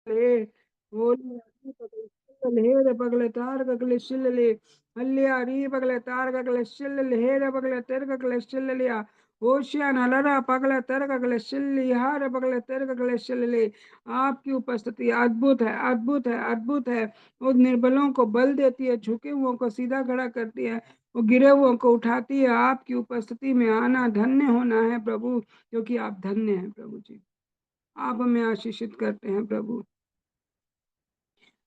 le holy le pagle tar kagle shillele halya ri pagle tar kagle shillele here pagle ter kagle shillele ओशियन हलरा पगले तेरे कागले शिल्ली हारे पगले तेरे कागले शिल्ली। आपकी उपस्थिति अद्भुत है, अद्भुत है, अद्भुत है। वो निर्बलों को बल देती है, झुके हुओं को सीधा खड़ा करती है, वो गिरे हुओं को उठाती है। आपकी उपस्थिति में आना धन्य होना है प्रभु, क्योंकि आप धन्य हैं प्रभु जी। आप हमें आशीषित करते हैं प्रभु,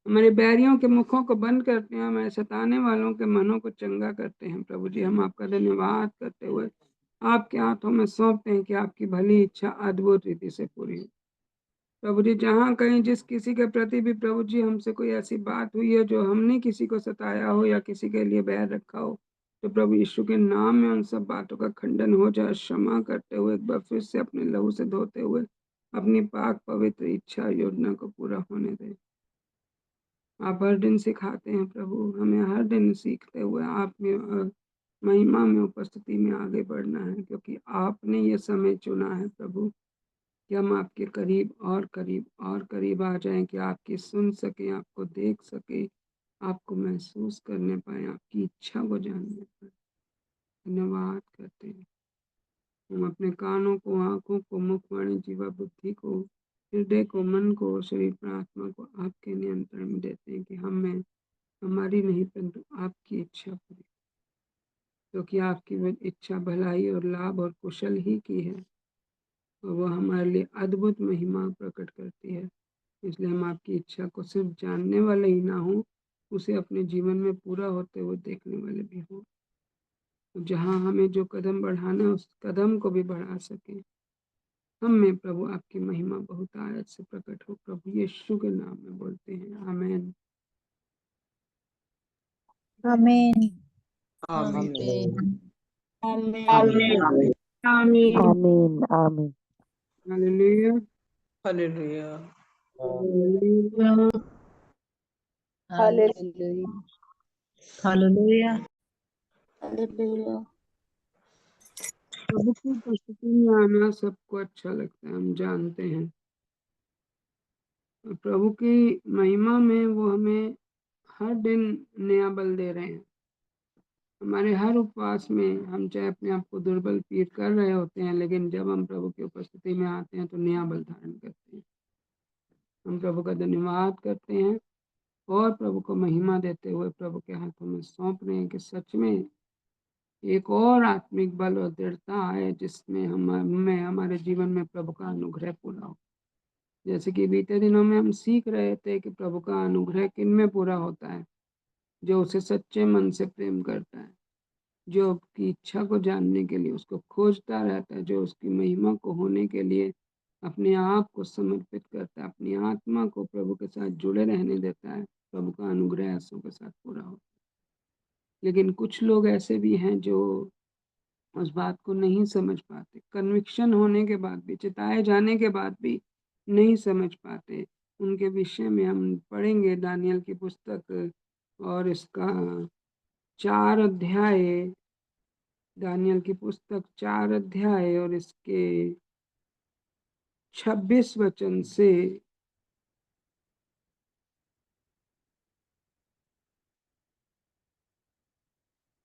हमारे बैरियों के मुखों को बंद करते हैं, हमारे सताने वालों के मनों को चंगा करते हैं प्रभु जी। हम आपका धन्यवाद करते हुए आपके हाथों में सौंपते हैं कि आपकी भली इच्छा अद्भुत रीति से पूरी हो प्रभु जी। जहाँ कहीं जिस किसी के प्रति भी प्रभु जी हमसे कोई ऐसी बात हुई है जो हमने किसी को सताया हो या किसी के लिए बैर रखा हो, तो प्रभु यीशु के नाम में उन सब बातों का खंडन हो जाए। क्षमा करते हुए एक बार फिर से अपने लहू से धोते हुए अपनी पाक पवित्र इच्छा योजना को पूरा होने दें। आप हर दिन सिखाते हैं प्रभु, हमें हर दिन सीखते हुए आप में महिमा में उपस्थिति में आगे बढ़ना है, क्योंकि आपने ये समय चुना है प्रभु कि हम आपके करीब और करीब और करीब आ जाएं, कि आपकी सुन सके, आपको देख सके, आपको महसूस करने पाए, आपकी इच्छा को जानने पाए। धन्यवाद करते हैं। हम अपने कानों को, आंखों को, मुख, वाणी, जीवा, बुद्धि को, हृदय को, मन को, शरीर, प्रार्थना को आपके नियंत्रण में देते हैं, कि हमें हमारी नहीं परंतु आपकी इच्छा पूरी, क्योंकि आपकी वो इच्छा भलाई और लाभ और कुशल ही की है, और वह हमारे लिए अद्भुत महिमा प्रकट करती है। इसलिए हम आपकी इच्छा को सिर्फ जानने वाले ही ना हो, उसे अपने जीवन में पूरा होते हुए देखने वाले भी हो। जहाँ हमें जो कदम बढ़ाना है उस कदम को भी बढ़ा सके। हम में प्रभु आपकी महिमा बहुत आयत से प्रकट हो, प्रभु यीशु के नाम में बोलते हैं, आमेन। आमीन आमीन आमीन आमीन आमीन आमीन। हालेलुया हालेलुया हालेलुया हालेलुया प्रभु की उपस्थिति में आना सबको अच्छा लगता है, हम जानते हैं। और प्रभु की महिमा में वो हमें हर दिन नया बल दे रहे हैं। हमारे हर उपवास में हम चाहे अपने आप को दुर्बल फील कर रहे होते हैं, लेकिन जब हम प्रभु की उपस्थिति में आते हैं तो नया बल धारण करते हैं। हम प्रभु का धन्यवाद करते हैं और प्रभु को महिमा देते हुए प्रभु के हाथों में सौंप रहे हैं, कि सच में एक और आत्मिक बल और दृढ़ता आए, जिसमें हमें हमारे जीवन में प्रभु का अनुग्रह पूरा हो। जैसे कि बीते दिनों में हम सीख रहे थे कि प्रभु का अनुग्रह किन में पूरा होता है, जो उसे सच्चे मन से प्रेम करता है, जो उसकी इच्छा को जानने के लिए उसको खोजता रहता है, जो उसकी महिमा को होने के लिए अपने आप को समर्पित करता है, अपनी आत्मा को प्रभु के साथ जुड़े रहने देता है। प्रभु का अनुग्रह ऐसों के साथ पूरा होता है। लेकिन कुछ लोग ऐसे भी हैं जो उस बात को नहीं समझ पाते, कन्विक्शन होने के बाद भी, चिताए जाने के बाद भी नहीं समझ पाते। उनके विषय में हम पढ़ेंगे दानियल की पुस्तक और इसका 4 अध्याय, दानियल की पुस्तक 4 अध्याय और इसके 26 वचन से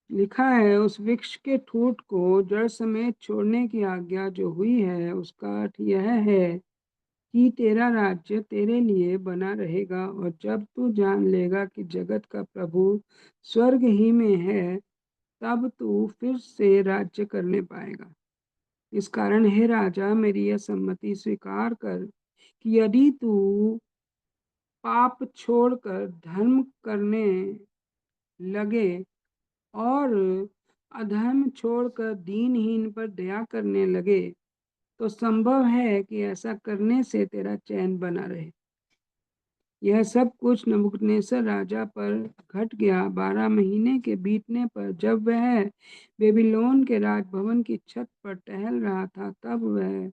लिखा है, उस वृक्ष के ठूंठ को जड़ समेत छोड़ने की आज्ञा जो हुई है, उसका अर्थ यह है कि तेरा राज्य तेरे लिए बना रहेगा, और जब तू जान लेगा कि जगत का प्रभु स्वर्ग ही में है, तब तू फिर से राज्य करने पाएगा। इस कारण हे राजा, मेरी यह सम्मति स्वीकार कर कि यदि तू पाप छोड़कर धर्म करने लगे और अधर्म छोड़कर दीनहीन पर दया करने लगे, तो संभव है कि ऐसा करने से तेरा चैन बना रहे। यह सब कुछ नबूकदनेस्सर राजा पर घट गया 12 महीने के बीतने पर, जब वह बेबीलोन के राजभवन की छत पर टहल रहा था। तब वह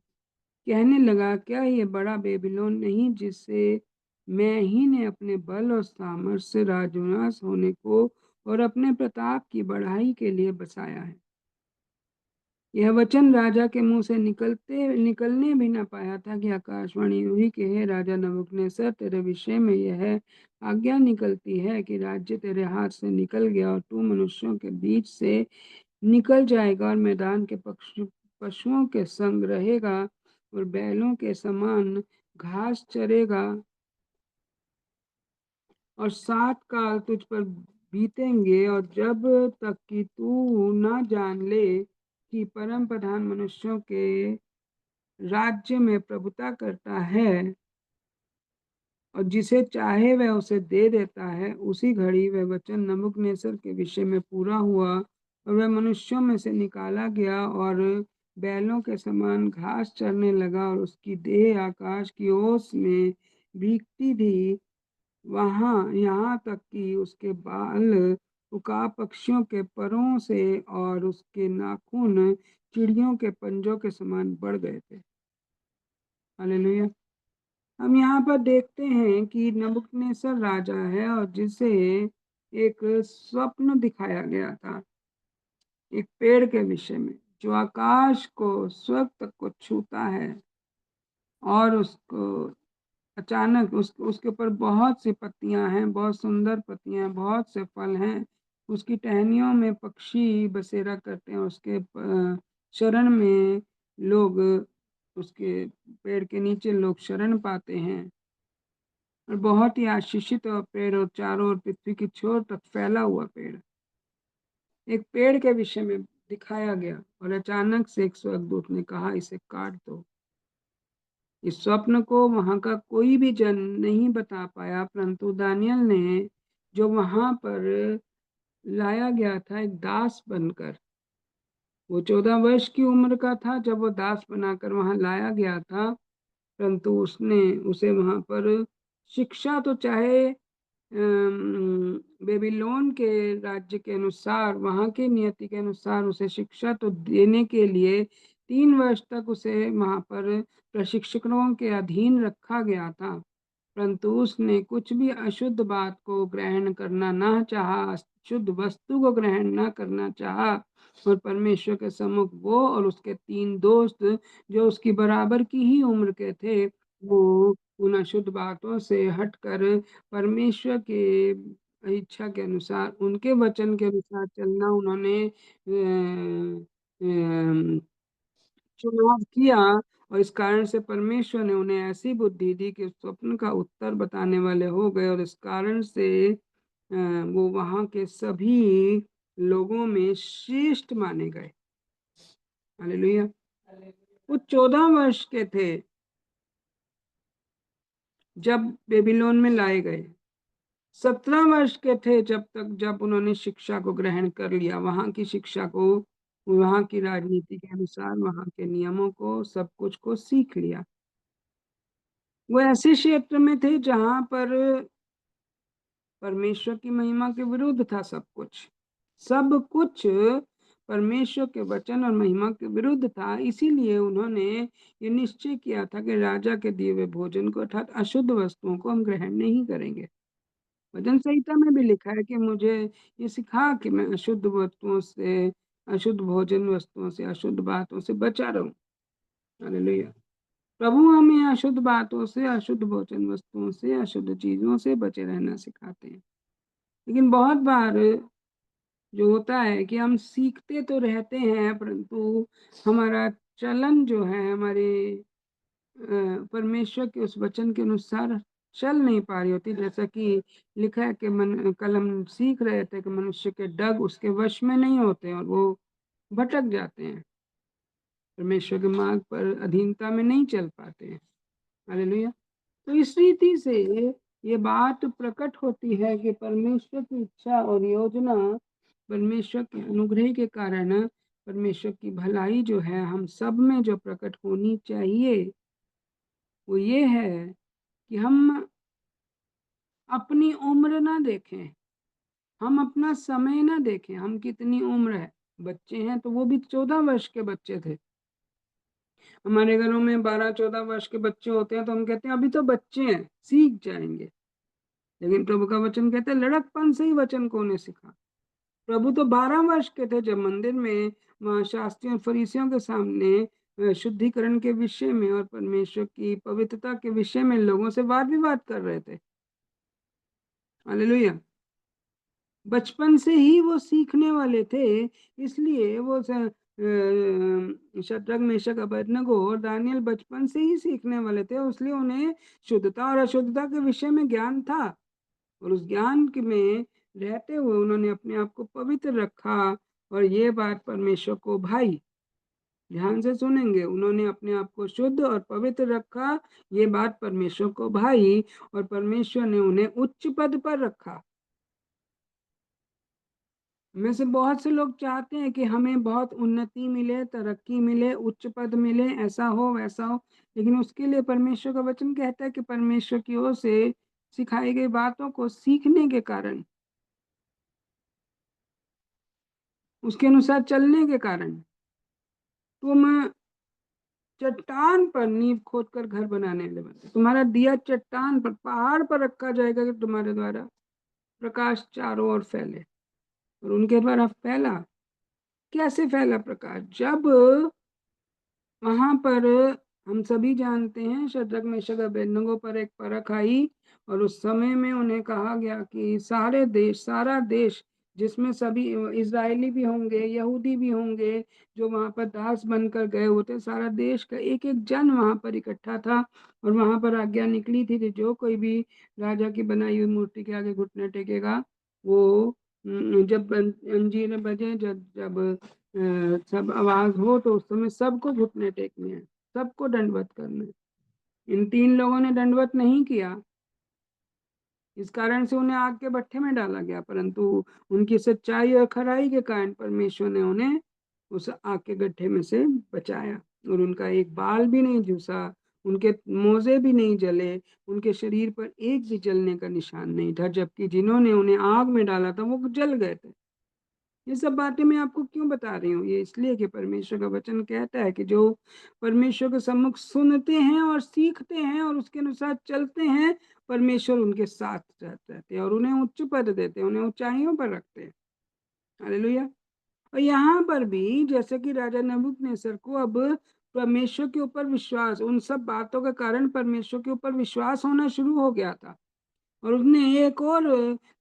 कहने लगा, क्या ये बड़ा बेबीलोन नहीं, जिसे मैं ही ने अपने बल और सामर्थ्य से राजनिवास होने को और अपने प्रताप की बढ़ाई के लिए बसाया है। यह वचन राजा के मुंह से निकलने भी न पाया था कि आकाशवाणी हुई कि हे राजा नबूकदनेस्सर, तेरे विषय में यह आज्ञा निकलती है कि राज्य तेरे हाथ से निकल गया और तू मनुष्यों के बीच से निकल जाएगा और मैदान के पशुओं के संग रहेगा और बैलों के समान घास चरेगा, और 7 काल तुझ पर बीतेंगे, और जब तक कि तू न जान ले कि परम प्रधान मनुष्यों के राज्य में प्रभुता करता है और जिसे चाहे वह उसे दे देता है, उसी घड़ी वह वचन नबूकदनेस्सर के विषय में पूरा हुआ और वह मनुष्यों में से निकाला गया और बैलों के समान घास चरने लगा और उसकी देह आकाश की ओस में भीगती थी, वहां यहाँ तक कि उसके बाल उकाब पक्षियों के परों से और उसके नाखून चिड़ियों के पंजों के समान बढ़ गए थे। हालेलुया। हम यहाँ पर देखते हैं कि नबूकदनेस्सर राजा है और जिसे एक स्वप्न दिखाया गया था एक पेड़ के विषय में, जो आकाश को स्वर्ग तक को छूता है और उसको अचानक उसके ऊपर बहुत सी पत्तियां हैं, बहुत सुंदर पत्तियां हैं, बहुत से फल हैं, उसकी टहनियों में पक्षी बसेरा करते हैं, उसके शरण में लोग, उसके पेड़ के नीचे लोग शरण पाते हैं, और बहुत ही आशीषित पेड़ और चारों ओर पृथ्वी की छोर तक फैला हुआ पेड़, एक पेड़ के विषय में दिखाया गया। और अचानक से एक स्वर्गदूत ने कहा, इसे काट दो। इस स्वप्न को वहां का कोई भी जन नहीं बता पाया, परंतु दानियल ने, जो वहां पर लाया गया था एक दास बनकर, वो 14 वर्ष की उम्र का था जब वो दास बनाकर वहां लाया गया था, परंतु उसने उसे वहां पर शिक्षा तो चाहे बेबीलोन के राज्य के अनुसार, वहां के नियति के अनुसार उसे शिक्षा तो देने के लिए 3 वर्ष तक उसे वहां पर प्रशिक्षकों के अधीन रखा गया था, परंतु उसने कुछ भी अशुद्ध बात को ग्रहण करना ना चाहा, अशुद्ध वस्तु को ग्रहण ना करना चाहा, और परमेश्वर के सम्मुख वो और उसके 3 दोस्त जो उसकी बराबर की ही उम्र के थे, वो उन अशुद्ध बातों से हटकर परमेश्वर के इच्छा के अनुसार, उनके वचन के अनुसार चलना उन्होंने चुनाव किया, और इस कारण से परमेश्वर ने उन्हें ऐसी बुद्धि दी कि स्वप्न का उत्तर बताने वाले हो गए, और इस कारण से वो वहां के सभी लोगों में श्रेष्ठ माने गए। हालेलुया। वो 14 वर्ष के थे जब बेबीलोन में लाए गए, 17 वर्ष के थे जब उन्होंने शिक्षा को ग्रहण कर लिया, वहां की शिक्षा को, वहां की राजनीति के अनुसार, वहां के नियमों को, सब कुछ को सीख लिया। वो ऐसे क्षेत्र में थे जहां पर परमेश्वर की महिमा के विरुद्ध था सब कुछ, सब कुछ परमेश्वर के वचन और महिमा के विरुद्ध था। इसीलिए उन्होंने ये निश्चय किया था कि राजा के दिए हुए भोजन को, अर्थात अशुद्ध वस्तुओं को हम ग्रहण नहीं करेंगे। भजन संहिता में भी लिखा है कि मुझे ये सिखा कि मैं अशुद्ध वस्तुओं से, अशुद्ध भोजन वस्तुओं से, अशुद्ध बातों से बचा रहूं। हालेलुया। प्रभु हमें अशुद्ध बातों से, अशुद्ध भोजन वस्तुओं से, अशुद्ध चीजों से बचे रहना सिखाते हैं। लेकिन बहुत बार जो होता है कि हम सीखते तो रहते हैं, परंतु हमारा चलन जो है, हमारे परमेश्वर के उस वचन के अनुसार चल नहीं पा रही होती। जैसा कि लिखा है कि कल हम सीख रहे थे कि मनुष्य के डग उसके वश में नहीं होते और वो भटक जाते हैं, परमेश्वर के मार्ग पर अधीनता में नहीं चल पाते हैं। हालेलुया। तो इस रीति से ये बात प्रकट होती है कि परमेश्वर की इच्छा और योजना, परमेश्वर के अनुग्रह के कारण, परमेश्वर की भलाई जो है हम सब में जो प्रकट होनी चाहिए, वो ये है कि हम अपनी उम्र ना देखें, हम अपना समय ना देखें, हम कितनी उम्र है। बच्चे हैं तो वो भी 14 वर्ष के बच्चे थे। हमारे घरों में 12-14 वर्ष के बच्चे होते हैं तो हम कहते हैं अभी तो बच्चे हैं, सीख जाएंगे। लेकिन प्रभु का वचन कहता है लड़कपन से ही वचन को उन्हें सिखा। प्रभु तो 12 वर्ष के थे जब मंदिर में वहाँ शास्त्रियों और फरीसियों के सामने शुद्धिकरण के विषय में और परमेश्वर की पवित्रता के विषय में लोगों से वाद विवाद कर रहे थे। हालेलुया। बचपन से ही वो सीखने वाले थे, इसलिए वो शद्रक मेशक अबेदनगो और दानियल बचपन से ही सीखने वाले थे, इसलिए उन्हें शुद्धता और अशुद्धता के विषय में ज्ञान था, और उस ज्ञान में रहते हुए उन्होंने अपने आप को पवित्र रखा। और ये बात परमेश्वर को भाई, ध्यान से सुनेंगे, उन्होंने अपने आप को शुद्ध और पवित्र रखा, ये बात परमेश्वर को भाई, और परमेश्वर ने उन्हें उच्च पद पर रखा। में से बहुत से लोग चाहते हैं कि हमें बहुत उन्नति मिले, तरक्की मिले, उच्च पद मिले, ऐसा हो वैसा हो, लेकिन उसके लिए परमेश्वर का वचन कहता है कि परमेश्वर की ओर से सिखाई गई बातों को सीखने के कारण, उसके अनुसार चलने के कारण तुम चट्टान पर नींव खोदकर घर बनाने लगे। तुम्हारा दिया चट्टान पर, पहाड़ पर रखा जाएगा कि तुम्हारे द्वारा प्रकाश चारों ओर फैले। और उनके द्वारा फैला, कैसे फैला प्रकाश? जब वहां पर हम सभी जानते हैं शद्रक मेशक अबेदनगो पर एक परख आई, और उस समय में उन्हें कहा गया कि सारे देश, सारा देश जिसमें सभी इजरायली भी होंगे, यहूदी भी होंगे, जो वहां पर दास बनकर गए होते, सारा देश का एक एक जन वहां पर इकट्ठा था। और वहां पर आज्ञा निकली थी कि जो कोई भी राजा की बनाई हुई मूर्ति के आगे घुटने टेकेगा, वो जब अंजीर बजे, जब जब सब आवाज हो, तो उस समय सबको घुटने टेकने हैं, सबको दंडवत करना है। इन 3 लोगों ने दंडवत नहीं किया, इस कारण से उन्हें आग के भट्ठे में डाला गया, परंतु उनकी सच्चाई और खराई के कारण परमेश्वर ने उन्हें उस आग के गड्ढे में से बचाया, और उनका एक बाल भी नहीं झुसा, उनके मोजे भी नहीं जले, उनके शरीर पर एक भी जलने का निशान नहीं था, जबकि जिन्होंने उन्हें आग में डाला था वो जल गए थे। ये सब बातें मैं आपको क्यों बता रही हूँ? ये इसलिए कि परमेश्वर का वचन कहता है कि जो परमेश्वर के सम्मुख सुनते हैं और सीखते हैं और उसके अनुसार चलते हैं, परमेश्वर उनके साथ रहते हैं और उन्हें उच्च पद देते हैं, उन्हें ऊंचाइयों पर रखते हैं। हालेलुया। और यहाँ पर भी जैसे कि राजा नबूकदनेस्सर को अब परमेश्वर के ऊपर विश्वास, उन सब बातों के कारण परमेश्वर के ऊपर विश्वास होना शुरू हो गया था, और उसने एक और,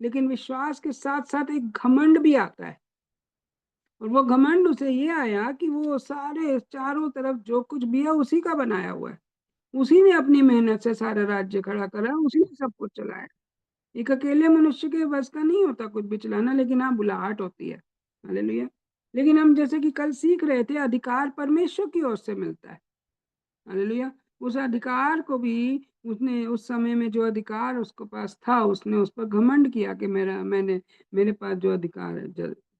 लेकिन विश्वास के साथ साथ एक घमंड भी आता है। और वो घमंड उसे ये आया कि वो सारे चारों तरफ जो कुछ भी है उसी का बनाया हुआ है, उसी ने अपनी मेहनत से सारा राज्य खड़ा करा, उसी ने सब कुछ चलाया। एक अकेले मनुष्य के बस का नहीं होता कुछ भी चलाना, लेकिन हाँ बुलाहट होती है। हालेलुया। लेकिन हम जैसे कि कल सीख रहे थे, अधिकार परमेश्वर की ओर से मिलता है। हालेलुया। उस अधिकार को भी उसने, उस समय में जो अधिकार उसके पास था, उसने उस पर घमंड किया कि मेरे पास जो अधिकार है।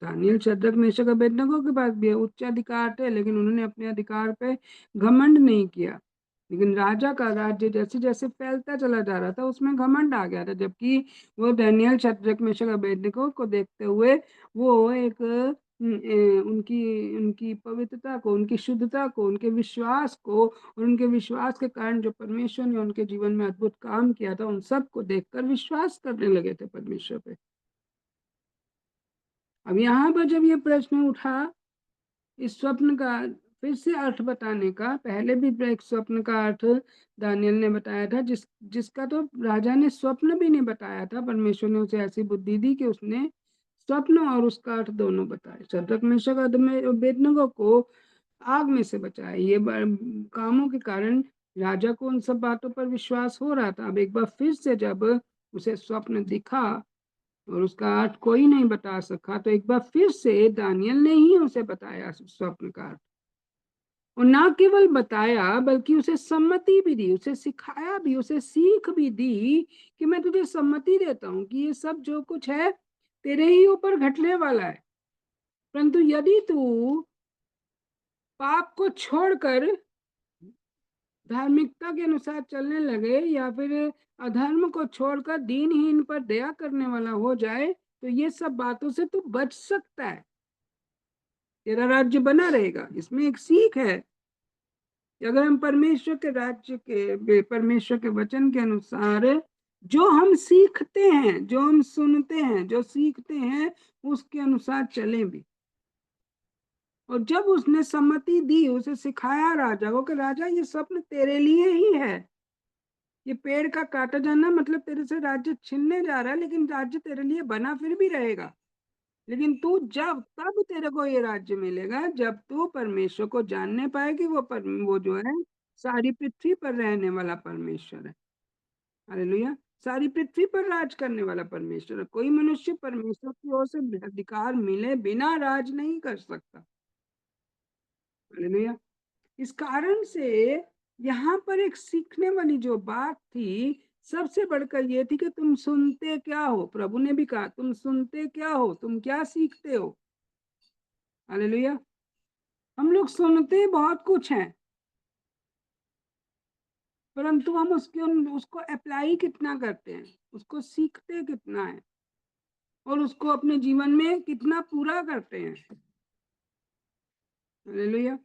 दानियल, शद्रक, मेशक, अबेदनगो के पास भी है, उच्च अधिकार थे, लेकिन उन्होंने अपने अधिकार पे घमंड नहीं किया। लेकिन राजा का राज्य जैसे जैसे फैलता चला जा रहा था, उसमें घमंड आ गया था, जबकि वो दानियल, शद्रक, मेशक, अबेदनगो को देखते हुए वो एक उनकी उनकी पवित्रता को, उनकी शुद्धता को, उनके विश्वास को, और उनके विश्वास के कारण जो परमेश्वर ने उनके जीवन में अद्भुत काम किया था, उन सबको देखकर विश्वास करने लगे थे परमेश्वर पे। अब यहाँ पर जब ये प्रश्न उठा, इस स्वप्न का फिर से अर्थ बताने का, पहले भी एक स्वप्न का अर्थ दानियल ने बताया था, जिसका तो राजा ने स्वप्न भी नहीं बताया था, परमेश्वर ने उसे ऐसी बुद्धि दी कि उसने स्वप्न और उसका अर्थ दोनों बताए। शद्रक, मेशक, अबेदनगो को आग में से बचाया। ये कामों के कारण राजा को उन सब बातों पर विश्वास हो रहा था। अब एक बार फिर से जब उसे स्वप्न दिखा और उसका अर्थ कोई नहीं बता सका, तो एक बार फिर से दानियल ने ही उसे बताया स्वप्न का अर्थ, और ना केवल बताया बल्कि उसे सम्मति भी दी, उसे सिखाया भी, उसे सीख भी दी कि मैं तुझे सम्मति देता हूँ कि ये सब जो कुछ है तेरे ही ऊपर घटने वाला है, परंतु यदि तू पाप को छोड़कर धार्मिकता के अनुसार चलने लगे, या फिर अधर्म को छोड़कर दीनहीन पर दया करने वाला हो जाए, तो ये सब बातों से तू बच सकता है, तेरा राज्य बना रहेगा। इसमें एक सीख है कि अगर हम परमेश्वर के राज्य के, परमेश्वर के वचन के अनुसार जो हम सीखते हैं, जो हम सुनते हैं, जो सीखते हैं, उसके अनुसार चलें भी। और जब उसने सम्मति दी, उसे सिखाया राजा को कि राजा ये स्वप्न तेरे लिए ही है, ये पेड़ का काटा जाना मतलब तेरे से राज्य छीनने जा रहा है, लेकिन राज्य तेरे लिए बना फिर भी रहेगा। लेकिन तू जब तब तेरे को ये राज्य मिलेगा जब तू परमेश्वर को जानने पाएगी। वो जो है सारी पृथ्वी पर रहने वाला परमेश्वर है। हालेलुया। सारी पृथ्वी पर राज करने वाला परमेश्वर है। कोई मनुष्य परमेश्वर की ओर से अधिकार मिले बिना राज नहीं कर सकता। हालेलुया। इस कारण से यहाँ पर एक सीखने वाली जो बात थी, सबसे बढ़कर ये थी कि तुम सुनते क्या हो। प्रभु ने भी कहा तुम सुनते क्या हो, तुम क्या सीखते हो। हालेलुया। हम लोग सुनते बहुत कुछ हैं, परंतु हम उसको अप्लाई कितना करते हैं, उसको सीखते कितना है, और उसको अपने जीवन में कितना पूरा करते हैं। हालेलुया।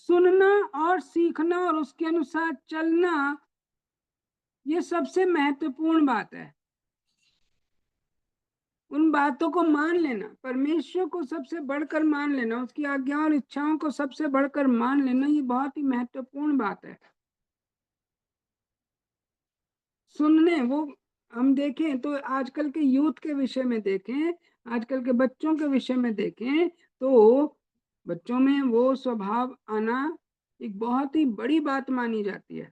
सुनना और सीखना और उसके अनुसार चलना, ये सबसे महत्वपूर्ण बात है। उन बातों को मान लेना, परमेश्वर को सबसे बढ़कर मान लेना, उसकी आज्ञा और इच्छाओं को सबसे बढ़कर मान लेना, ये बहुत ही महत्वपूर्ण बात है। सुनने वो हम देखें तो आजकल के यूथ के विषय में देखें, आजकल के बच्चों के विषय में देखें, तो बच्चों में वो स्वभाव आना एक बहुत ही बड़ी बात मानी जाती है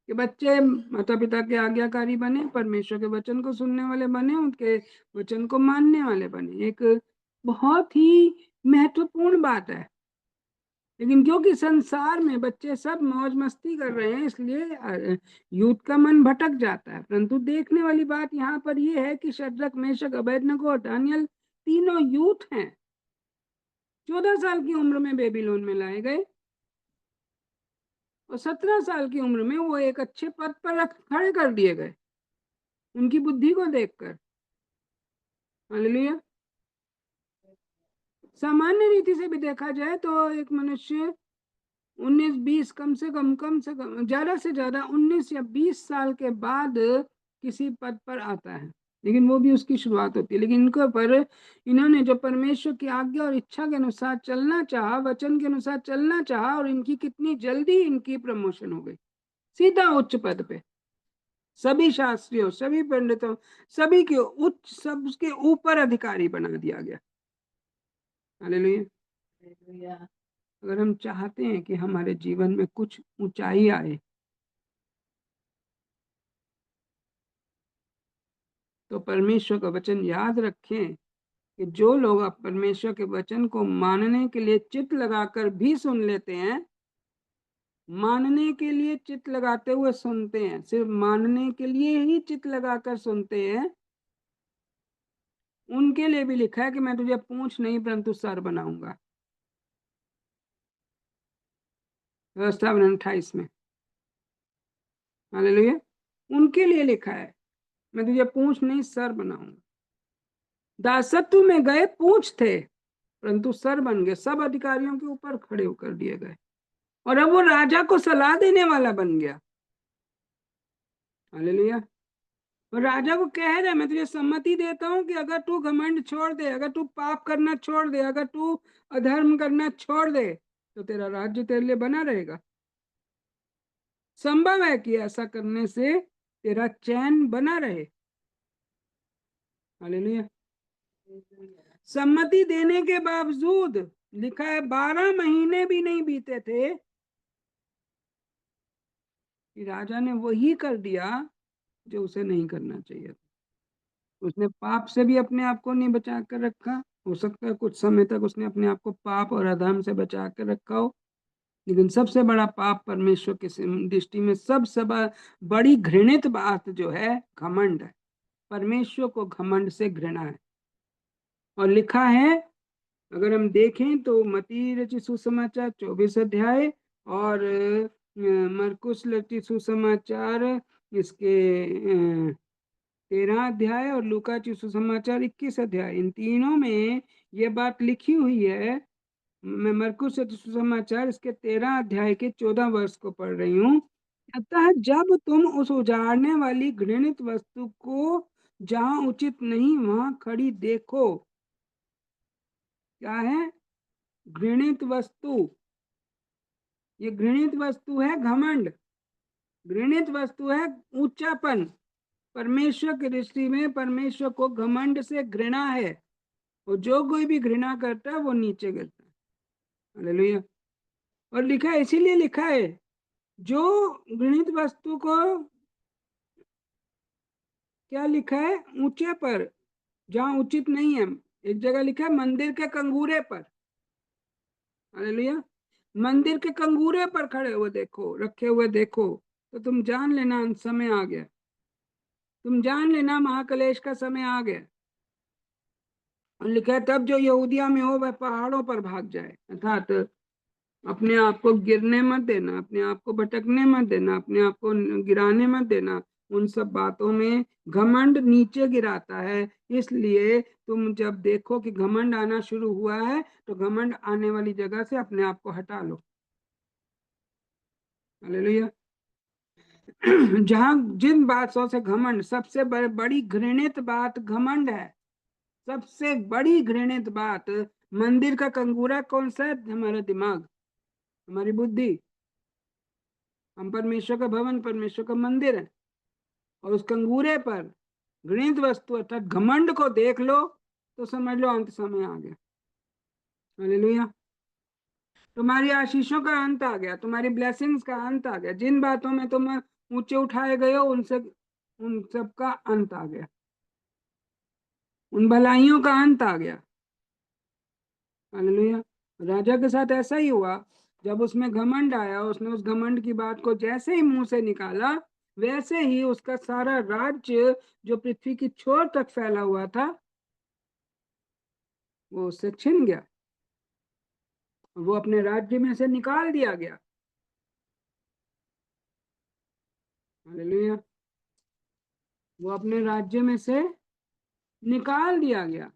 कि बच्चे माता पिता के आज्ञाकारी बने, परमेश्वर के वचन को सुनने वाले बने, उनके वचन को मानने वाले बने। एक बहुत ही महत्वपूर्ण बात है। लेकिन क्योंकि संसार में बच्चे सब मौज मस्ती कर रहे हैं, इसलिए यूथ का मन भटक जाता है। परंतु देखने वाली बात यहाँ पर यह है कि शद्रक, मेशक, अबेदनगो और दानियल तीनों यूथ हैं। 14 साल की उम्र में बेबीलोन में लाए गए और 17 साल की उम्र में वो एक अच्छे पद पर खड़े कर दिए गए उनकी बुद्धि को देखकर। हालेलुया। सामान्य रीति से भी देखा जाए तो एक मनुष्य 19-20 कम से कम ज्यादा से ज्यादा 19 या 20 साल के बाद किसी पद पर आता है, लेकिन वो भी उसकी शुरुआत होती है। लेकिन इन्होंने जो परमेश्वर की आज्ञा और इच्छा के अनुसार चलना चाहा, वचन के अनुसार चलना चाहा, और इनकी कितनी जल्दी इनकी प्रमोशन हो गई, सीधा उच्च पद पे। सभी शास्त्रियों, सभी पंडितों, सभी के उच्च, सबके ऊपर अधिकारी बना दिया गया। हालेलुया। अगर हम चाहते हैं कि हमारे जीवन में कुछ ऊंचाई आए, तो परमेश्वर का वचन याद रखें कि जो लोग अब परमेश्वर के वचन को मानने के लिए चित्त लगाकर भी सुन लेते हैं, मानने के लिए चित्त लगाते हुए सुनते हैं, सिर्फ मानने के लिए ही चित्त लगाकर सुनते हैं, उनके लिए भी लिखा है कि मैं तुझे पूंछ नहीं परंतु सर बनाऊंगा। व्यवस्था 28 में। हालेलुया। उनके लिए लिखा है मैं तुझे पूंछ नहीं सर बनाऊंगा। दासत्व में गए पूंछ थे, परंतु सर बन गए, सब अधिकारियों के ऊपर खड़े होकर दिए गए, और अब वो राजा को सलाह देने वाला बन गया। हालेलुया। और राजा को कह रहा है मैं तुझे सम्मति देता हूं कि अगर तू घमंड छोड़ दे, अगर तू पाप करना छोड़ दे, अगर तू अधर्म करना छोड़ दे, तो तेरा राज्य तेरे लिए बना रहेगा। संभव है कि ऐसा करने से तेरा चैन बना रहे। हालेलुया। सम्मति देने के बावजूद लिखा है 12 महीने भी नहीं बीते थे कि राजा ने वही कर दिया जो उसे नहीं करना चाहिए था। उसने पाप से भी अपने आप को नहीं बचा कर रखा। हो सकता है कुछ समय तक उसने अपने आप को पाप और अधर्म से बचा कर रखा हो, लेकिन सबसे बड़ा पाप परमेश्वर की दृष्टि में सबसे बड़ी घृणित बात जो है घमंड है। परमेश्वर को घमंड से घृणा है। और लिखा है, अगर हम देखें तो मत्ती रचित सुसमाचार 24 अध्याय और मरकुस रचित सुसमाचार इसके 13 अध्याय और लूका रचित सुसमाचार 21 अध्याय, इन तीनों में ये बात लिखी हुई है। मैं मरकुस रचित सुसमाचार इसके 13 अध्याय के 14 वर्ष को पढ़ रही हूँ। अतः जब तुम उस उजाड़ने वाली घृणित वस्तु को जहां उचित नहीं वहां खड़ी देखो, क्या है घृणित वस्तु? ये घृणित वस्तु है घमंड, घृणित वस्तु है ऊंचापन। परमेश्वर की दृष्टि में परमेश्वर को घमंड से घृणा है, और जो कोई भी घृणा करता है वो नीचे गिरता है। हालेलुया। और लिखा है, इसीलिए लिखा है, जो घृणित वस्तु को, क्या लिखा है, ऊंचे पर जहां उचित नहीं है। एक जगह लिखा है मंदिर के कंगूरे पर। हालेलुया। मंदिर के कंगूरे पर खड़े हुए देखो, रखे हुए देखो, तो तुम जान लेना समय आ गया, तुम जान लेना महाकलेश का समय आ गया। और लिखा है, तब जो यहूदिया में हो वह पहाड़ों पर भाग जाए। अर्थात अपने आप को गिरने मत देना, अपने आप को भटकने मत देना, अपने आप को गिराने मत देना। उन सब बातों में घमंड नीचे गिराता है। इसलिए तुम जब देखो कि घमंड आना शुरू हुआ है, तो घमंड आने वाली जगह से अपने आप को हटा लो। हालेलुया। जहां जिन बातों से घमंड, सबसे बड़ी घृणित बात घमंड है। सबसे बड़ी घृणित बात, मंदिर का कंगूरा कौन सा है? हमारा दिमाग, हमारी बुद्धि। हम परमेश्वर का भवन, परमेश्वर का मंदिर है, और उस कंगूरे पर घृणित वस्तु अर्थात घमंड को देख लो, तो समझ लो अंत समय आ गया। हालेलुया। तुम्हारी आशीषों का अंत आ गया, तुम्हारी ब्लेसिंग्स का अंत आ गया। जिन बातों में तुम ऊंचे उठाए गए हो, उनसे उन सब का अंत आ गया, उन भलाइयों का अंत आ गया। हालेलुया। राजा के साथ ऐसा ही हुआ। जब उसमें घमंड आया, उसने उस घमंड की बात को जैसे ही मुंह से निकाला, वैसे ही उसका सारा राज्य जो पृथ्वी की छोर तक फैला हुआ था, वो उससे छिन गया, वो अपने राज्य में से निकाल दिया गया। हालेलुया। वो अपने राज्य में से निकाल दिया गया।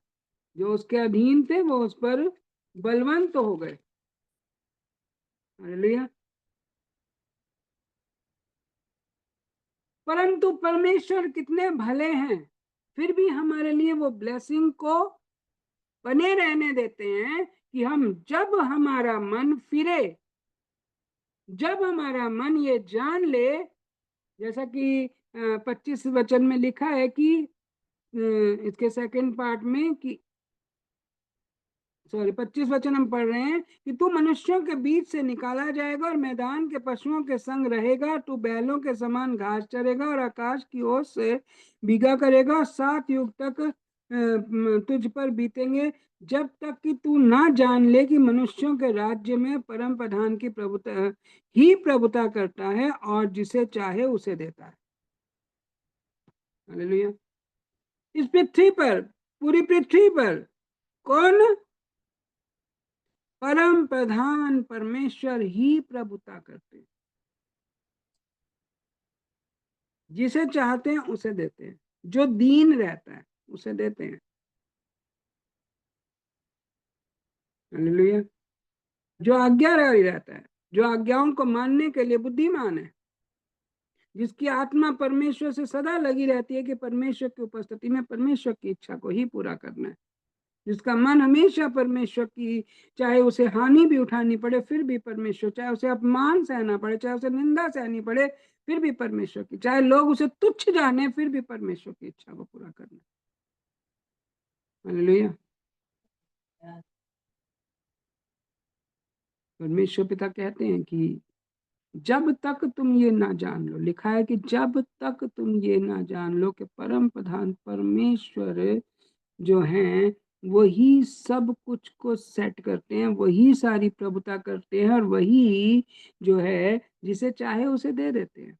जो उसके अधीन थे वो उस पर बलवंत हो गए। हालेलुया। परंतु परमेश्वर कितने भले हैं, फिर भी हमारे लिए वो ब्लेसिंग को बने रहने देते हैं कि हम, जब हमारा मन फिरे, जब हमारा मन ये जान ले, जैसा कि 25 वचन में लिखा है कि इसके सेकंड पार्ट में कि, सॉरी 25 वचन हम पढ़ रहे हैं कि तू मनुष्यों के बीच से निकाला जाएगा और मैदान के पशुओं के संग रहेगा, तू बैलों के समान घास चरेगा और आकाश की ओर से भीगा करेगा, और 7 युग तक तुझ पर बीतेंगे, जब तक कि तू ना जान ले कि मनुष्यों के राज्य में परम प्रधान की प्रभुता ही प्रभुता करता है, और जिसे चाहे उसे देता है। हालेलुया। इस पृथ्वी पर, पूरी पृथ्वी पर कौन? परम प्रधान परमेश्वर ही प्रभुता करते हैं। जिसे चाहते हैं उसे देते हैं, जो दीन रहता है उसे देते हैं। हालेलुया। जो आज्ञाकारी रहता है, जो आज्ञाओं को मानने के लिए बुद्धिमान है, जिसकी आत्मा परमेश्वर से सदा लगी रहती है कि परमेश्वर की उपस्थिति में परमेश्वर की इच्छा को ही पूरा करना है, जिसका मन हमेशा परमेश्वर की, चाहे उसे हानि भी उठानी पड़े फिर भी परमेश्वर, चाहे उसे अपमान सहना पड़े, चाहे उसे निंदा सहनी पड़े फिर भी परमेश्वर की, चाहे लोग उसे तुच्छ जाने फिर भी परमेश्वर की इच्छा को पूरा करना। हालेलुया। परमेश्वर पिता कहते हैं कि जब तक तुम ये ना जान लो, लिखा है कि जब तक तुम ये ना जान लो कि परम प्रधान परमेश्वर जो हैं वही सब कुछ को सेट करते हैं, वही सारी प्रभुता करते हैं, और वही जो है जिसे चाहे उसे दे देते हैं।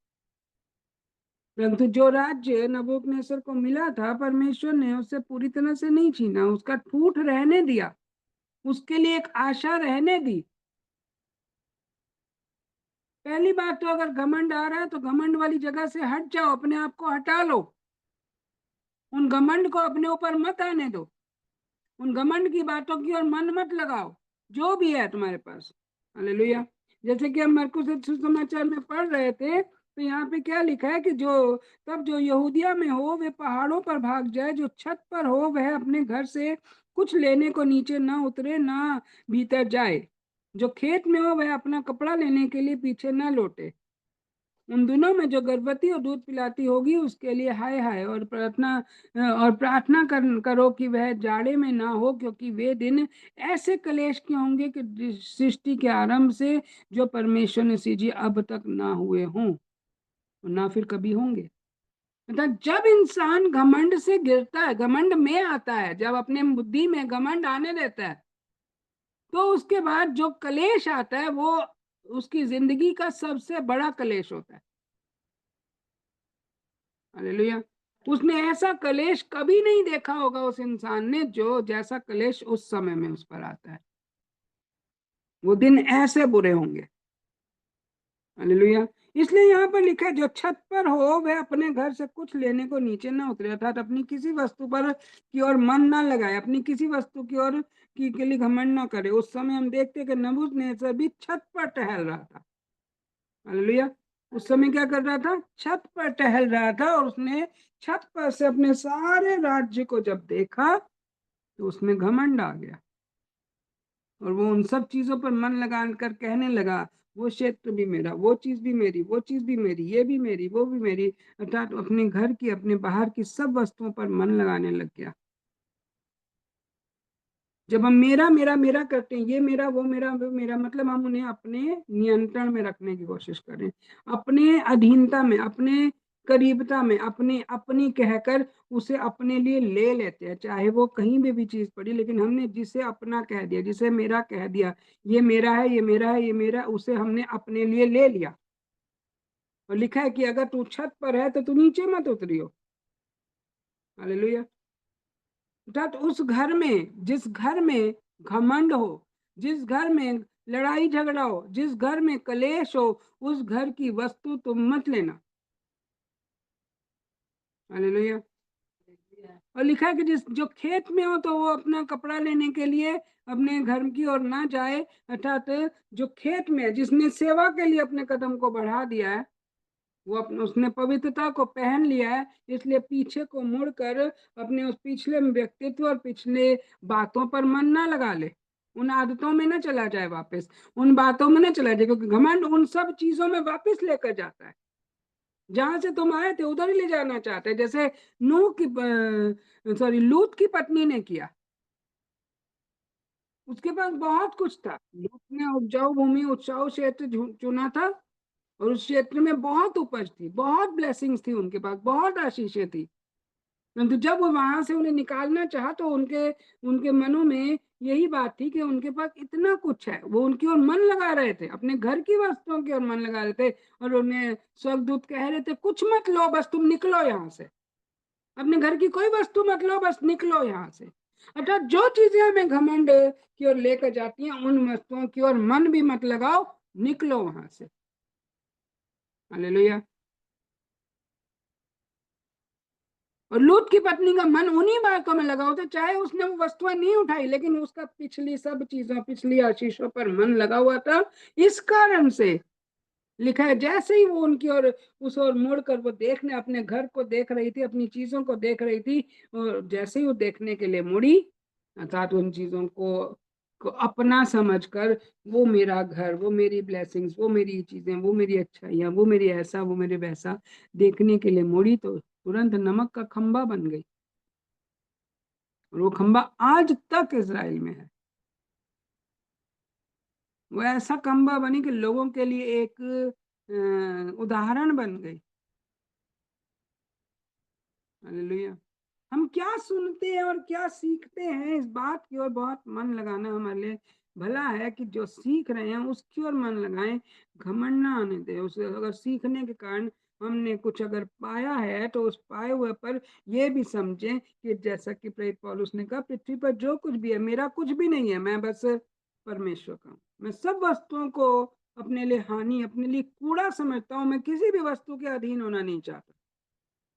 परंतु जो राज्य नबूकदनेस्सर को मिला था, परमेश्वर ने उससे पूरी तरह से नहीं छीना, उसका ठूठ रहने दिया, उसके लिए एक आशा रहने दी। पहली बात तो अगर घमंड आ रहा है तो घमंड वाली जगह से हट जाओ, अपने आप को हटा लो, उन घमंड को अपने ऊपर मत आने दो, उन घमंड की बातों की ओर मन मत लगाओ, जो भी है तुम्हारे पास। हालेलुया। जैसे कि हम मरकुस सुसमाचार में पढ़ रहे थे तो यहाँ पे क्या लिखा है कि जो तब जो यहूदिया में हो वे पहाड़ों पर भाग जाए, जो छत पर हो वह अपने घर से कुछ लेने को नीचे ना उतरे ना भीतर जाए, जो खेत में हो वह अपना कपड़ा लेने के लिए पीछे ना लौटे। उन दिनों में जो गर्भवती और दूध पिलाती होगी उसके लिए हाय हाय, और प्रार्थना करो कि वह जाड़े में ना हो, क्योंकि वे दिन ऐसे कलेश के होंगे कि सृष्टि के आरंभ से जो परमेश्वर ने सीजी अब तक ना हुए हों और ना फिर कभी होंगे। मतलब जब इंसान घमंड से गिरता है, घमंड में आता है, जब अपने बुद्धि में घमंड आने देता है, तो उसके बाद जो कलेश आता है वो उसकी जिंदगी का सबसे बड़ा कलेश होता है। हालेलुया। उसने ऐसा कलेश कभी नहीं देखा होगा उस इंसान ने जो जैसा कलेश उस समय में उस पर आता है। वो दिन ऐसे बुरे होंगे। हालेलुया। इसलिए यहाँ पर लिखा है जो छत पर हो वह अपने घर से कुछ लेने को नीचे ना उतरे, अर्थात अपनी किसी वस्तु पर की ओर मन ना लगाए, अपनी किसी वस्तु की ओर की के लिए घमंड ना करे। उस समय हम देखते कि नबूकदनेस्सर भी छत पर टहल रहा था। हालेलुया। उस समय क्या कर रहा था? छत पर टहल रहा था, और उसने छत पर से अपने सारे राज्य को जब देखा तो उसमें घमंड आ गया, और वो उन सब चीजों पर मन लगा कर कहने लगा वो क्षेत्र भी मेरा, वो चीज भी मेरी, वो चीज भी मेरी, ये भी मेरी, वो भी मेरी, अर्थात अपने घर की अपने बाहर की सब वस्तुओं पर मन लगाने लग गया। जब हम मेरा मेरा मेरा करते हैं, ये मेरा वो मेरा, मतलब हम उन्हें अपने नियंत्रण में रखने की कोशिश करें, अपने अधीनता में, अपने करीबता में, अपने अपनी कहकर उसे अपने लिए ले लेते हैं, चाहे वो कहीं भी चीज पड़ी, लेकिन हमने जिसे अपना कह दिया, जिसे मेरा कह दिया, ये मेरा है, ये मेरा है, ये मेरा, उसे हमने अपने लिए ले लिया। और लिखा है कि अगर तू छत पर है तो तू नीचे मत उतरियो। हालेलुया। अर्थात उस घर में, जिस घर में घमंड हो, जिस घर में लड़ाई झगड़ा हो, जिस घर में कलेश हो, उस घर की वस्तु तुम मत लेना। हालेलुया। और लिखा है कि जिस जो खेत में हो तो वो अपना कपड़ा लेने के लिए अपने घर की ओर ना जाए, अर्थात जो खेत में, जिसने सेवा के लिए अपने कदम को बढ़ा दिया है, वो अपने उसने पवित्रता को पहन लिया है, इसलिए पीछे को मुड़कर अपने उस पिछले व्यक्तित्व और पिछले बातों पर मन ना लगा ले, उन आदतों में ना चला जाए, वापस उन बातों में ना चला जाए, क्योंकि घमंड उन सब चीजों में वापस लेकर जाता है। जहां से तुम आए थे उधर ही ले जाना चाहते हैं, जैसे नूह की लूत की पत्नी ने किया। उसके पास बहुत कुछ था, लूत ने उपजाऊ भूमि, उपजाऊ क्षेत्र चुना था, और उस क्षेत्र में बहुत उपज थी, बहुत ब्लेसिंग्स थी, उनके पास बहुत आशीषें थी। परंतु जब वो वहां से उन्हें निकालना चाहा तो उनके उनके मनों में यही बात थी कि उनके पास इतना कुछ है, वो उनकी ओर मन लगा रहे थे, अपने घर की वस्तुओं की ओर मन लगा रहे थे, और उन्हें स्वर्गदूत कह रहे थे कुछ मत लो, बस तुम निकलो यहाँ से, अपने घर की कोई वस्तु मत लो, बस निकलो यहाँ से। अर्थात जो चीजें हमें घमंड की ओर लेकर जाती हैं उन वस्तुओं की ओर मन भी मत लगाओ, निकलो वहां से। हालेलुया। और लूत की पत्नी का मन उन्हीं बातों में लगा होता, चाहे उसने वो वस्तुएं नहीं उठाई, लेकिन उसका पिछली सब चीजों, पिछली आशीषों पर मन लगा हुआ था। इस कारण से लिखा है जैसे ही वो उनकी ओर उस ओर मुड़कर वो देखने, अपने घर को देख रही थी, अपनी चीजों को देख रही थी, और जैसे ही वो देखने के लिए मुड़ी, अर्थात उन चीजों को अपना समझकर, वो मेरा घर, वो मेरी ब्लेसिंग्स, वो मेरी चीजें, वो मेरी अच्छाइयाँ, वो मेरी ऐसा, वो मेरे वैसा देखने के लिए मुड़ी, तो तुरंत नमक का खंबा बन गई, और वो खंबा आज तक इजराइल में है। वो ऐसा खंबा बनी कि लोगों के लिए एक उदाहरण बन गई। हालेलुया। हम क्या सुनते हैं और क्या सीखते हैं, इस बात की ओर बहुत मन लगाना हमारे लिए भला है, कि जो सीख रहे हैं उसकी ओर मन लगाएं, घमंड ना आने दें उसे। अगर सीखने के कारण हमने कुछ अगर पाया है तो उस पाए हुए पर ये भी समझें कि जैसा कि प्रेरित पौलुस ने कहा, पृथ्वी पर जो कुछ भी है मेरा कुछ भी नहीं है, मैं बस परमेश्वर का हूँ। मैं सब वस्तुओं को अपने लिए हानि, अपने लिए कूड़ा समझता हूँ, मैं किसी भी वस्तु के अधीन होना नहीं चाहता।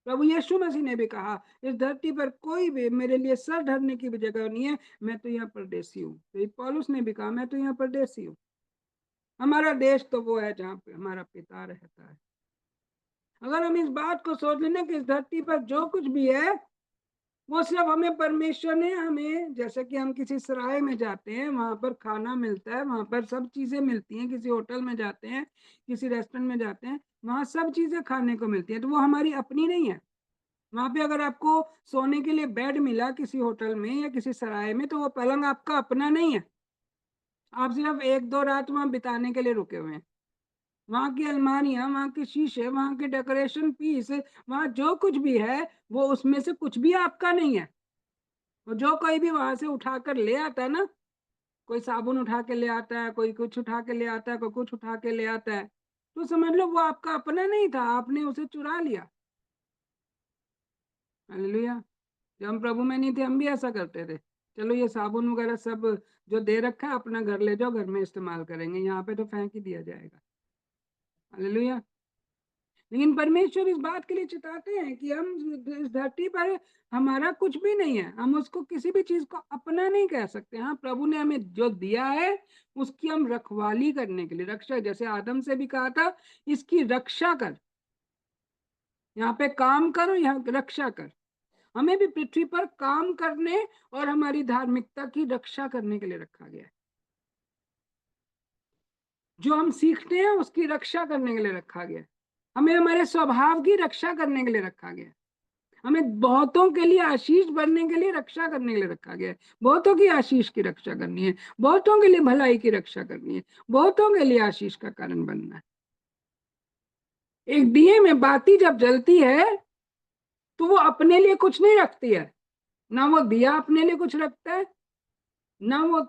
प्रभु यीशु मसीह ने भी कहा इस धरती पर कोई भी मेरे लिए सर ढरने की भी जगह नहीं है, मैं तो यहाँ परदेसी हूँ। तो पौलुस ने भी कहा मैं तो यहाँ परदेसी हूँ, हमारा देश तो वो है जहाँ पे हमारा पिता रहता है। अगर हम इस बात को सोच लेना कि इस धरती पर जो कुछ भी है वो सिर्फ हमें परमेश्वर ने हमें, जैसे कि हम किसी सराय में जाते हैं, वहां पर खाना मिलता है, वहां पर सब चीजें मिलती हैं, किसी होटल में जाते हैं, किसी रेस्टोरेंट में जाते हैं, वहां सब चीजें खाने को मिलती है, तो वो हमारी अपनी नहीं है। वहां पे अगर आपको सोने के लिए बेड मिला किसी होटल में या किसी सराय में, तो वो पलंग आपका अपना नहीं है। आप सिर्फ एक दो रात वहां बिताने के लिए रुके हुए हैं। वहां की अलमारियां, वहां के शीशे, वहां के डेकोरेशन पीस, वहां जो कुछ भी है वो उसमें से कुछ भी आपका नहीं है। और जो कोई भी वहां से उठाकर ले आता है ना, कोई साबुन उठा के ले आता है, कोई कुछ उठा के ले आता है, कोई कुछ उठा के ले आता है, तो समझ लो वो आपका अपना नहीं था, आपने उसे चुरा लिया। हालेलुया। जब हम प्रभु में नहीं थे हम भी ऐसा करते थे, चलो ये साबुन वगैरह सब जो दे रखा है अपना घर ले जाओ, घर में इस्तेमाल करेंगे, यहाँ पे तो फेंक ही दिया जाएगा। हालेलुया। लेकिन परमेश्वर इस बात के लिए चिताते हैं कि हम इस धरती पर हमारा कुछ भी नहीं है, हम उसको किसी भी चीज को अपना नहीं कह सकते। हाँ, प्रभु ने हमें जो दिया है उसकी हम रखवाली करने के लिए, रक्षा, जैसे आदम से भी कहा था इसकी रक्षा कर, यहाँ पे काम करो, यहाँ रक्षा कर। हमें भी पृथ्वी पर काम करने और हमारी धार्मिकता की रक्षा करने के लिए रखा गया है। जो हम सीखते हैं उसकी रक्षा करने के लिए रखा गया है। हमें हमारे स्वभाव की रक्षा करने के लिए रखा गया है। हमें बहुतों के लिए आशीष बनने के लिए रक्षा करने के लिए रखा गया है। बहुतों की आशीष की रक्षा करनी है, बहुतों के लिए भलाई की रक्षा करनी है, बहुतों के लिए आशीष का कारण बनना है। एक दिए में बाती जब जलती है तो वो अपने लिए कुछ नहीं रखती है, ना वो दिया अपने लिए कुछ रखता है, ना वो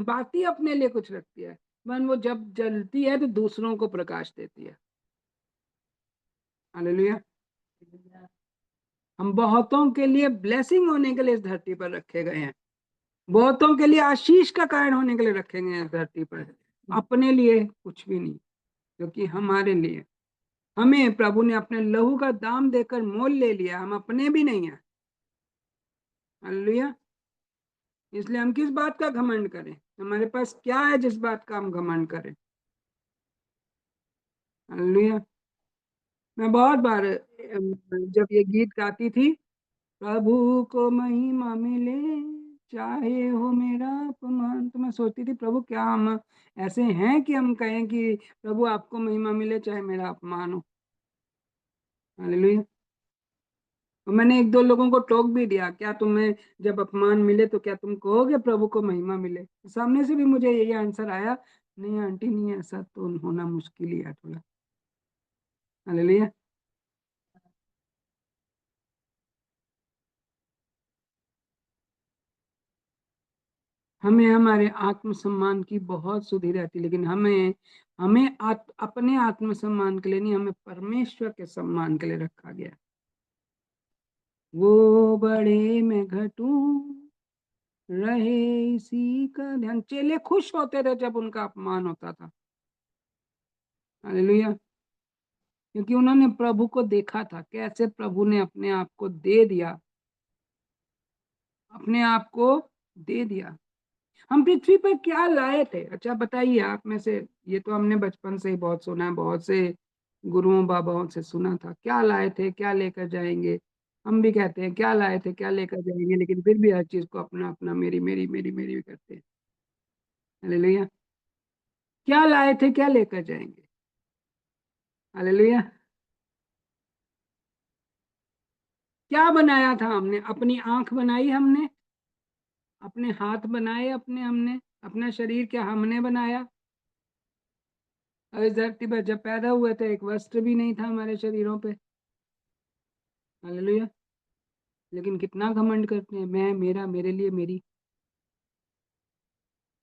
बाती अपने लिए कुछ रखती है, मन वो जब जलती है तो दूसरों को प्रकाश देती है। हालेलुया। हम बहुतों के लिए ब्लेसिंग होने के लिए इस धरती पर रखे गए हैं, बहुतों के लिए आशीष का कारण होने के लिए रखे गए हैं इस धरती पर, अपने लिए कुछ भी नहीं, क्योंकि हमारे लिए हमें प्रभु ने अपने लहू का दाम देकर मोल ले लिया, हम अपने भी नहीं है। हालेलुया। इसलिए हम किस बात का घमंड करें, हमारे पास क्या है जिस बात का हम घमंड करें। हालेलुया। मैं बहुत बार जब ये गीत गाती थी, प्रभु को महिमा मिले चाहे हो मेरा अपमान, तो मैं सोचती थी प्रभु क्या हम ऐसे हैं कि हम कहें कि प्रभु आपको महिमा मिले चाहे मेरा अपमान हो। हालेलुया। और मैंने एक दो लोगों को टोक भी दिया, क्या तुम्हें जब अपमान मिले तो क्या तुम कहोगे प्रभु को महिमा मिले? सामने से भी मुझे यही आंसर आया, नहीं आंटी नहीं, ऐसा तो होना मुश्किल ही है थोड़ा। हालेलुया। हमें हमारे आत्मसम्मान की बहुत सुधि रहती, लेकिन हमें हमें अपने आत्मसम्मान के लिए नहीं, हमें परमेश्वर के सम्मान के लिए रखा गया। वो बड़े में घटूं रहे इसी का ध्यान। चेले खुश होते थे जब उनका अपमान होता था। हालेलुया। क्योंकि उन्होंने प्रभु को देखा था, कैसे प्रभु ने अपने आप को दे दिया, अपने आप को दे दिया। हम पृथ्वी पर क्या लाए थे? अच्छा बताइए आप में से, ये तो हमने बचपन से ही बहुत सुना है, बहुत से गुरुओं बाबाओं से सुना था, क्या लाए थे क्या लेकर जाएंगे। हम भी कहते हैं क्या लाए थे क्या लेकर जाएंगे, लेकिन फिर भी हर चीज को अपना अपना मेरी मेरी मेरी मेरी भी करते हैं। हालेलुया। क्या लाए थे क्या लेकर जाएंगे? हालेलुया। क्या बनाया था हमने? अपनी आंख बनाई हमने, अपने हाथ बनाए अपने, हमने अपना शरीर क्या हमने बनाया? और इस धरती पर जब पैदा हुए थे एक वस्त्र भी नहीं था हमारे शरीरों पे। हालेलुया। लेकिन कितना घमंड करते हैं, मैं, मेरा, मेरे लिए, मेरी।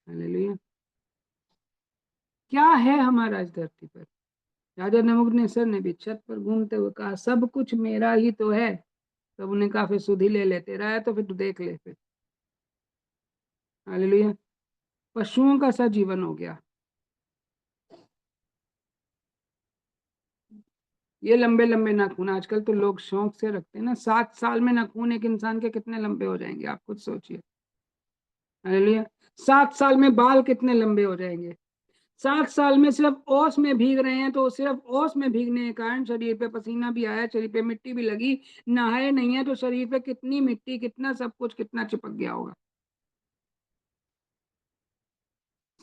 हालेलुया। क्या है हमारा इस धरती पर? राजा नबूकदनेस्सर ने भी छत पर घूमते हुए कहा सब कुछ मेरा ही तो है। तब उन्हें कहा फिर सुधि ले ले, तेरा है तो फिर तू देख ले फिर। हालेलुया। पशुओं का सा जीवन हो गया। ये लंबे लंबे नाखून आजकल तो लोग शौक से रखते हैं ना, 7 साल में नाखून एक इंसान के कितने लंबे हो जाएंगे आप खुद सोचिए। हालेलुया। 7 साल में बाल कितने लंबे हो जाएंगे, 7 साल में सिर्फ ओस में भीग रहे हैं, तो सिर्फ ओस में भीगने के कारण शरीर पे पसीना भी आया, शरीर पे मिट्टी भी लगी, नहाए नहीं है तो शरीर पे कितनी मिट्टी, कितना सब कुछ, कितना चिपक गया होगा।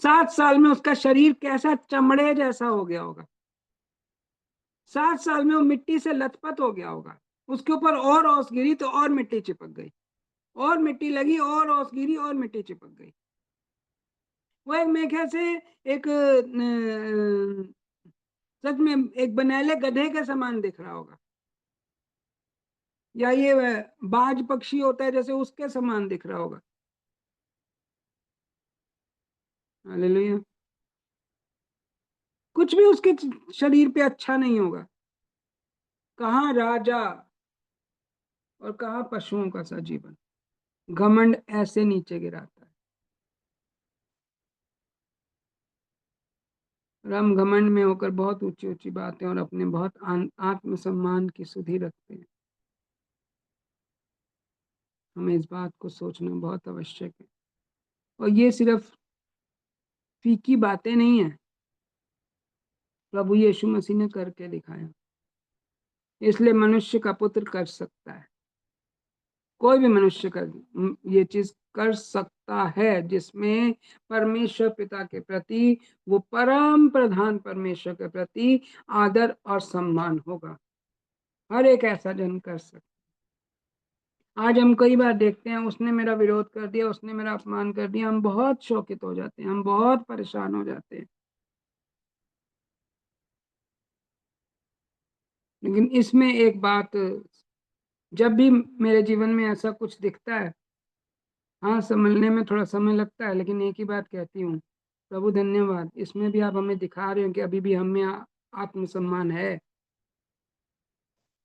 7 साल में उसका शरीर कैसा चमड़े जैसा हो गया होगा। 7 साल में वो मिट्टी से लथपथ हो गया होगा। उसके ऊपर और ओस गिरी तो और मिट्टी चिपक गई, और मिट्टी लगी और ओस गिरी और मिट्टी चिपक गई। वो एक मेरे ख्याल से एक सच में एक बनैले गधे के समान दिख रहा होगा, या ये बाज पक्षी होता है जैसे उसके समान दिख रहा होगा। हालेलुया। कुछ भी उसके शरीर पे अच्छा नहीं होगा। कहाँ राजा और कहाँ पशुओं का सा जीवन। घमंड ऐसे नीचे गिराता है। और हम घमंड में होकर बहुत ऊंची ऊंची बातें और अपने बहुत आत्मसम्मान की सुधि रखते हैं। हमें इस बात को सोचना बहुत आवश्यक है। और ये सिर्फ फीकी बातें नहीं है, प्रभु यीशु मसीह ने करके दिखाया। इसलिए मनुष्य का पुत्र कर सकता है, कोई भी मनुष्य कर ये चीज कर सकता है, जिसमें परमेश्वर पिता के प्रति, वो परम प्रधान परमेश्वर के प्रति आदर और सम्मान होगा। हर एक ऐसा जन कर सकता। आज हम कई बार देखते हैं, उसने मेरा विरोध कर दिया, उसने मेरा अपमान कर दिया, हम बहुत शोकित हो जाते हैं, हम बहुत परेशान हो जाते हैं। लेकिन इसमें एक बात, जब भी मेरे जीवन में ऐसा कुछ दिखता है, हाँ समझने में थोड़ा समय लगता है, लेकिन एक ही बात कहती हूँ, प्रभु धन्यवाद, इसमें भी आप हमें दिखा रहे हो कि अभी भी हमें आत्मसम्मान है।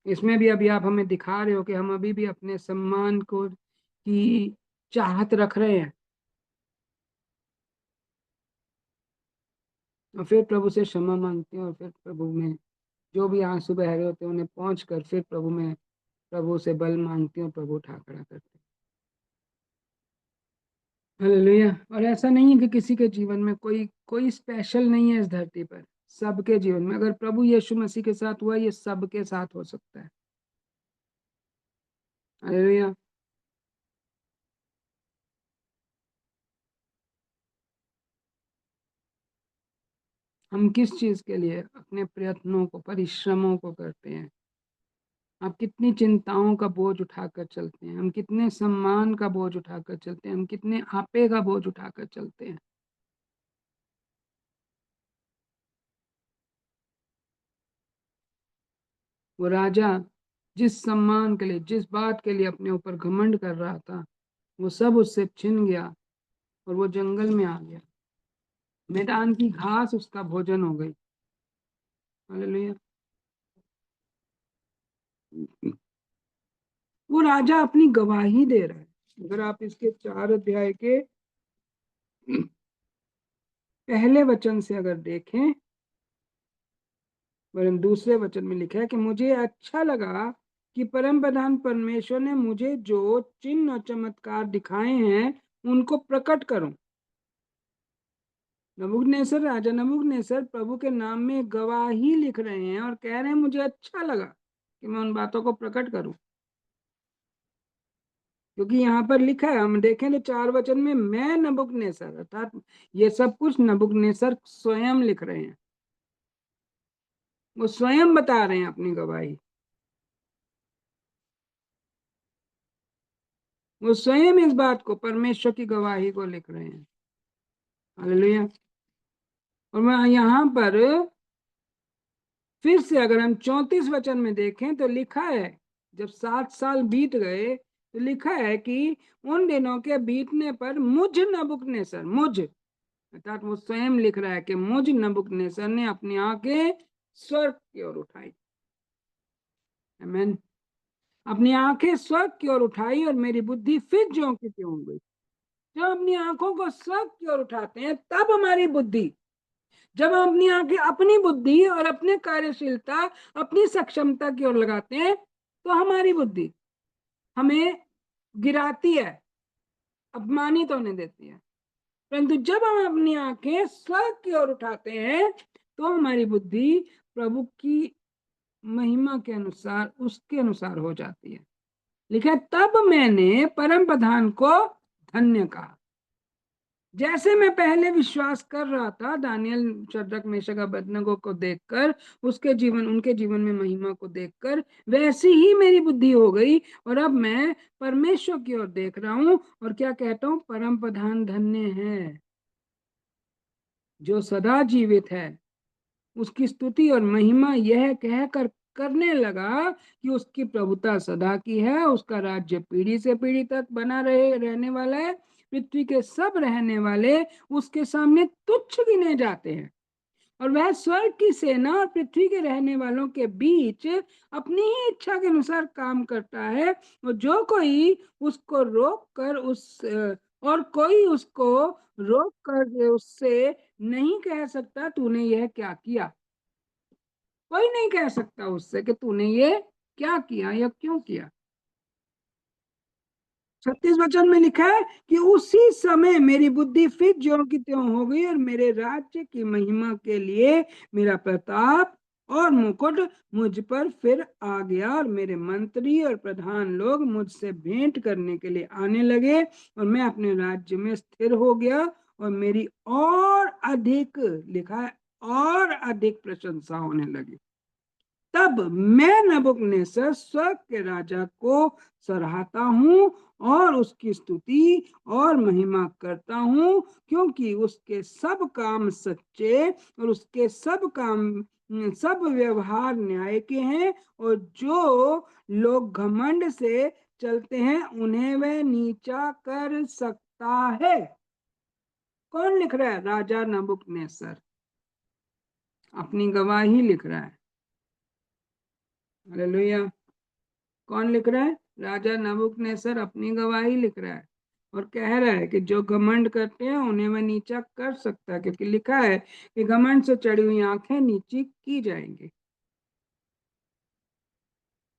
इसमें भी अभी आप हमें दिखा रहे हो कि हम अभी भी अपने सम्मान को की चाहत रख रहे हैं। और फिर प्रभु से क्षमा मांगते हैं, और फिर प्रभु में जो भी आंसू बह रहे होते हैं उन्हें पहुंच कर फिर प्रभु से बल मांगते हैं, और प्रभु उठा खड़ा करते हैं। हालेलुया। और ऐसा नहीं है कि किसी के जीवन में कोई कोई स्पेशल नहीं है इस धरती पर। सबके जीवन में अगर प्रभु यीशु मसीह के साथ हुआ, ये सबके साथ हो सकता है। हालेलुया। हम किस चीज के लिए अपने प्रयत्नों को, परिश्रमों को करते हैं? आप कितनी चिंताओं का बोझ उठाकर चलते हैं? हम कितने सम्मान का बोझ उठाकर चलते हैं? हम कितने आपे का बोझ उठाकर चलते हैं? वो राजा जिस सम्मान के लिए, जिस बात के लिए अपने ऊपर घमंड कर रहा था, वो सब उससे छिन गया और वो जंगल में आ गया। मैदान की घास उसका भोजन हो गई। हालेलुया। वो राजा अपनी गवाही दे रहा है। अगर आप इसके 4 अध्याय के पहले वचन से अगर देखें, वरन दूसरे वचन में लिखा है कि मुझे अच्छा लगा कि परम प्रधान परमेश्वर ने मुझे जो चिन्ह और चमत्कार दिखाए हैं उनको प्रकट करूं। नबूकदनेस्सर, राजा नबूकदनेस्सर प्रभु के नाम में गवाही लिख रहे हैं और कह रहे हैं मुझे अच्छा लगा कि मैं उन बातों को प्रकट करूं। क्योंकि यहाँ पर लिखा है, हम देखें तो 4 वचन में, मैं नबूकदनेस्सर, अर्थात ये सब कुछ नबूकदनेस्सर स्वयं लिख रहे हैं। वो स्वयं बता रहे हैं अपनी गवाही। वो स्वयं इस बात को, परमेश्वर की गवाही को लिख रहे हैं। हालेलुया। और मैं यहाँ पर फिर से अगर हम 34 वचन में देखें तो लिखा है, जब 7 साल बीत गए तो लिखा है कि उन दिनों के बीतने पर मुझ नबूकदनेस्सर, मुझ अर्थात वो स्वयं लिख रहा है कि मुझ नबूकदनेस्सर ने अपनी आंखें स्वर्ग की ओर उठाई। आमीन। अपनी आंखें स्वर्ग की ओर उठाई और मेरी बुद्धि फिर ज्यों की त्यों हो गई। जब अपनी आंखों को स्वर्ग की ओर उठाते हैं तब हमारी बुद्धि, जब हम अपनी आंखें अपनी बुद्धि और अपने कार्यशीलता, अपनी सक्षमता की ओर लगाते हैं, तो हमारी बुद्धि हमें गिराती है, अपमानित होने देती है। परंतु जब हम अपनी आंखें स्वर्ग की ओर उठाते हैं तो हमारी बुद्धि प्रभु की महिमा के अनुसार, उसके अनुसार हो जाती है। लिखा है, तब मैंने परम प्रधान को धन्य कहा। जैसे मैं पहले विश्वास कर रहा था दानियल, शद्रक, मेशक, अबेदनगो को देखकर, उनके जीवन में महिमा को देखकर, वैसी ही मेरी बुद्धि हो गई और अब मैं परमेश्वर की ओर देख रहा हूं और क्या कहता हूं, परम प्रधान धन्य है जो सदा जीवित है। उसकी स्तुति और महिमा यह कहकर करने लगा कि उसकी प्रभुता सदा की है, उसका राज्य पीढ़ी से पीढ़ी तक बना रहने वाला है। पृथ्वी के सब रहने वाले उसके सामने तुच्छ गिने जाते हैं और वह स्वर्ग की सेना और पृथ्वी के रहने वालों के बीच अपनी ही इच्छा के अनुसार काम करता है। और जो कोई उसको रोक कर और कोई उसको रोक कर उससे नहीं कह सकता तूने यह क्या किया। कोई नहीं कह सकता उससे कि तूने ये क्या किया या क्यों किया। 36 वचन में लिखा है कि उसी समय मेरी बुद्धि फिर ज्यों की त्यों हो गई और मेरे राज्य की महिमा के लिए मेरा प्रताप और मुकुट मुझ पर फिर आ गया और मेरे मंत्री और प्रधान लोग मुझसे भेंट करने के लिए आने लगे और मैं अपने राज्य में स्थिर हो गया और मेरी और अधिक, लिखा है, और अधिक प्रशंसा होने लगी। तब मैं नबूकदनेस्सर स्वर्ग के राजा को सराहता हूँ और उसकी स्तुति और महिमा करता हूँ, क्योंकि उसके सब काम सच्चे और उसके सब व्यवहार न्याय के हैं और जो लोग घमंड से चलते हैं उन्हें वह नीचा कर सकता है। कौन लिख रहा है? राजा नबूकदनेस्सर अपनी गवाही लिख रहा है। हालेलुया। कौन लिख रहा है? राजा नबूकदनेस्सर अपनी गवाही लिख रहा है और कह रहा है कि जो घमंड करते हैं उन्हें वह नीचा कर सकता है, क्योंकि लिखा है कि घमंड से चढ़ी हुई आंखें नीची की जाएंगी।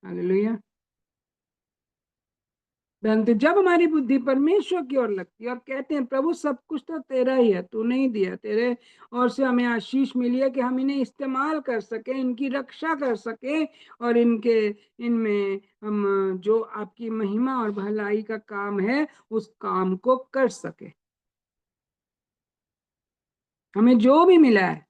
हालेलुया। परंतु जब हमारी बुद्धि परमेश्वर की ओर लगती है और कहते हैं प्रभु सब कुछ तो तेरा ही है, तू नहीं दिया, तेरे और से हमें आशीष मिली है कि हम इन्हें इस्तेमाल कर सके, इनकी रक्षा कर सके और इनमें हम जो आपकी महिमा और भलाई का काम है उस काम को कर सके। हमें जो भी मिला है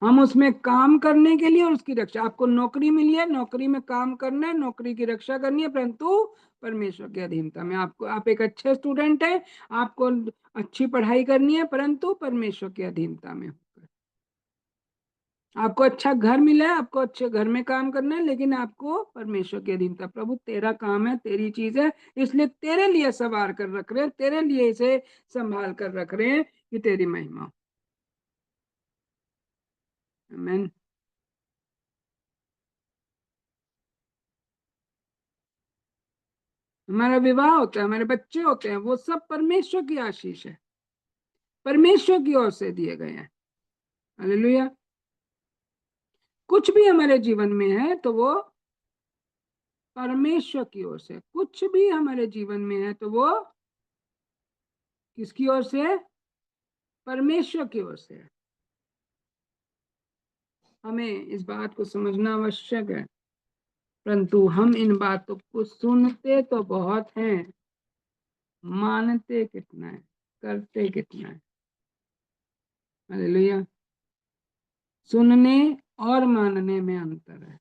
हम उसमें काम करने के लिए और उसकी रक्षा, आपको नौकरी मिली है, नौकरी में काम करना है, नौकरी की रक्षा करनी है, परंतु परमेश्वर की अधीनता में। आपको, आप एक अच्छे स्टूडेंट है, आपको अच्छी पढ़ाई करनी है, परंतु परमेश्वर की अधीनता में होकर। आपको अच्छा घर मिला है, आपको अच्छे घर में काम करना है, लेकिन आपको परमेश्वर की अधीनता, प्रभु तेरा काम है, तेरी चीज है, इसलिए तेरे लिए सवार कर रख रहे हैं, तेरे लिए इसे संभाल कर रख रहे हैं कि तेरी महिमा। आमीन। हमारा विवाह होता है, हमारे बच्चे होते हैं, वो सब परमेश्वर की आशीष है, परमेश्वर की ओर से दिए गए हैं। हालेलुया। कुछ भी हमारे जीवन में है तो वो परमेश्वर की ओर से, कुछ भी हमारे जीवन में है तो वो किसकी ओर से है? परमेश्वर की ओर से है। हमें इस बात को समझना आवश्यक है, परंतु हम इन बातों को सुनते तो बहुत हैं, मानते कितना है, करते कितना है। हालेलुया। सुनने और मानने में अंतर है,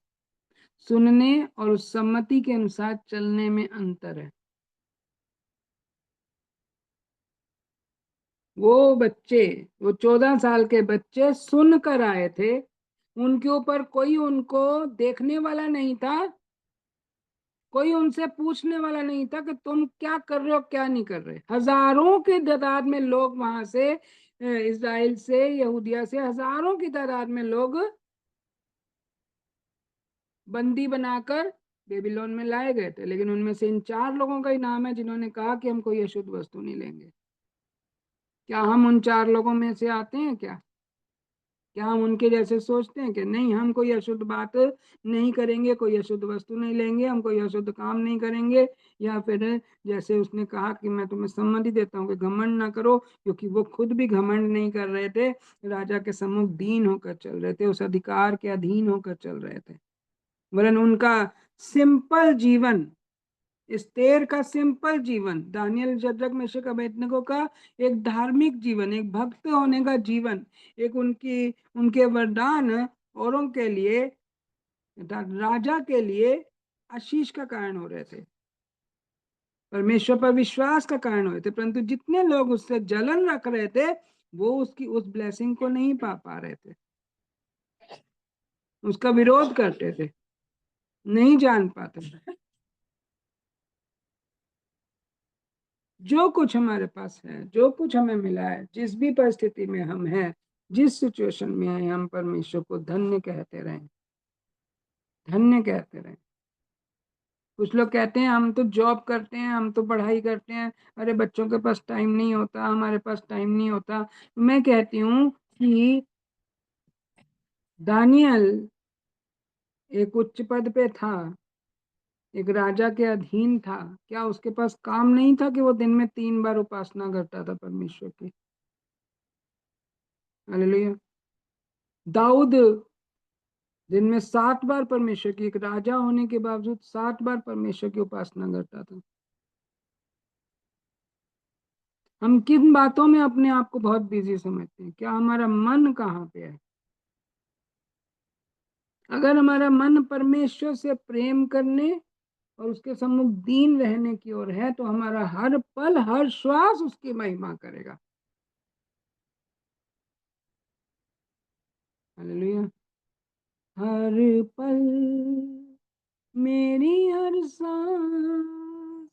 सुनने और उस सम्मति के अनुसार चलने में अंतर है। वो बच्चे, वो 14 साल के बच्चे सुन कर आए थे, उनके ऊपर कोई उनको देखने वाला नहीं था, कोई उनसे पूछने वाला नहीं था कि तुम क्या कर रहे हो क्या नहीं कर रहे। हजारों की तादाद में लोग वहां से, इजराइल से, यहूदिया से हजारों की तादाद में लोग बंदी बनाकर बेबीलोन में लाए गए थे, लेकिन उनमें से इन 4 लोगों का ही नाम है जिन्होंने कहा कि हम कोई अशुद्ध वस्तु नहीं लेंगे। क्या हम उन 4 लोगों में से आते हैं क्या? क्या हम उनके जैसे सोचते हैं कि नहीं, हम कोई अशुद्ध बात नहीं करेंगे, कोई अशुद्ध वस्तु नहीं लेंगे, हम कोई अशुद्ध काम नहीं करेंगे, या फिर जैसे उसने कहा कि मैं तुम्हें सम्मति देता हूँ कि घमंड ना करो, क्योंकि वो खुद भी घमंड नहीं कर रहे थे, राजा के सम्मुख दीन होकर चल रहे थे, उस अधिकार के अधीन होकर चल रहे थे। वरन उनका सिंपल जीवन, एस्तेर का सिंपल जीवन, दानियल शद्रक मेशक अबेदनगो का एक धार्मिक जीवन, एक भक्त होने का जीवन, एक उनके वरदान औरों के लिए, राजा के लिए आशीष का कारण हो रहे थे, परमेश्वर पर विश्वास का कारण हो रहे थे। परंतु जितने लोग उससे जलन रख रहे थे, वो उसकी उस ब्लेसिंग को नहीं पा रहे थे, उसका विरोध करते थे, नहीं जान पाते थे। जो कुछ हमारे पास है, जो कुछ हमें मिला है, जिस भी परिस्थिति में हम हैं, जिस सिचुएशन में हैं, हम परमेश्वर को धन्य कहते रहें, धन्य कहते रहें। कुछ लोग कहते हैं हम तो जॉब करते हैं, हम तो पढ़ाई करते हैं, अरे बच्चों के पास टाइम नहीं होता, हमारे पास टाइम नहीं होता। मैं कहती हूँ कि दानियल एक उच्च पद पे था, एक राजा के अधीन था, क्या उसके पास काम नहीं था कि वो दिन में 3 बार उपासना करता था परमेश्वर की? हालेलुया। दाऊद दिन में 7 बार परमेश्वर की, एक राजा होने के बावजूद 7 बार परमेश्वर की उपासना करता था। हम किन बातों में अपने आप को बहुत बिजी समझते हैं? क्या हमारा मन कहाँ पे है? अगर हमारा मन परमेश्वर से प्रेम करने और उसके सम्मुख दीन रहने की ओर है, तो हमारा हर पल, हर श्वास उसकी महिमा करेगा। हालेलुया। हर पल मेरी हर सांस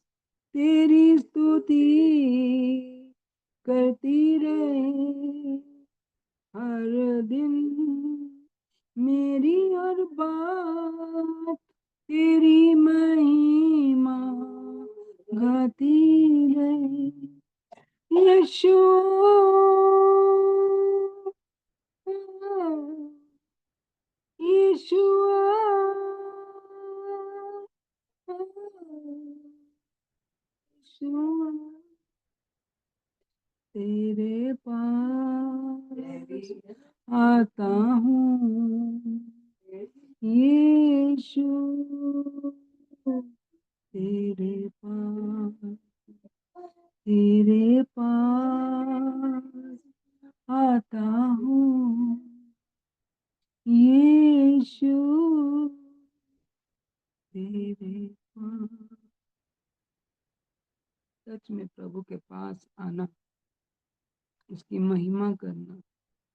तेरी स्तुति करती रहे, हर दिन मेरी हर बात तेरी महिमा गाती रहे। यीशुआ, यीशुआ, यीशुआ, तेरे पास आता हूँ, यीशु तेरे पास, तेरे पास आता हूँ, यीशु तेरे पास। सच में प्रभु के पास आना, उसकी महिमा करना,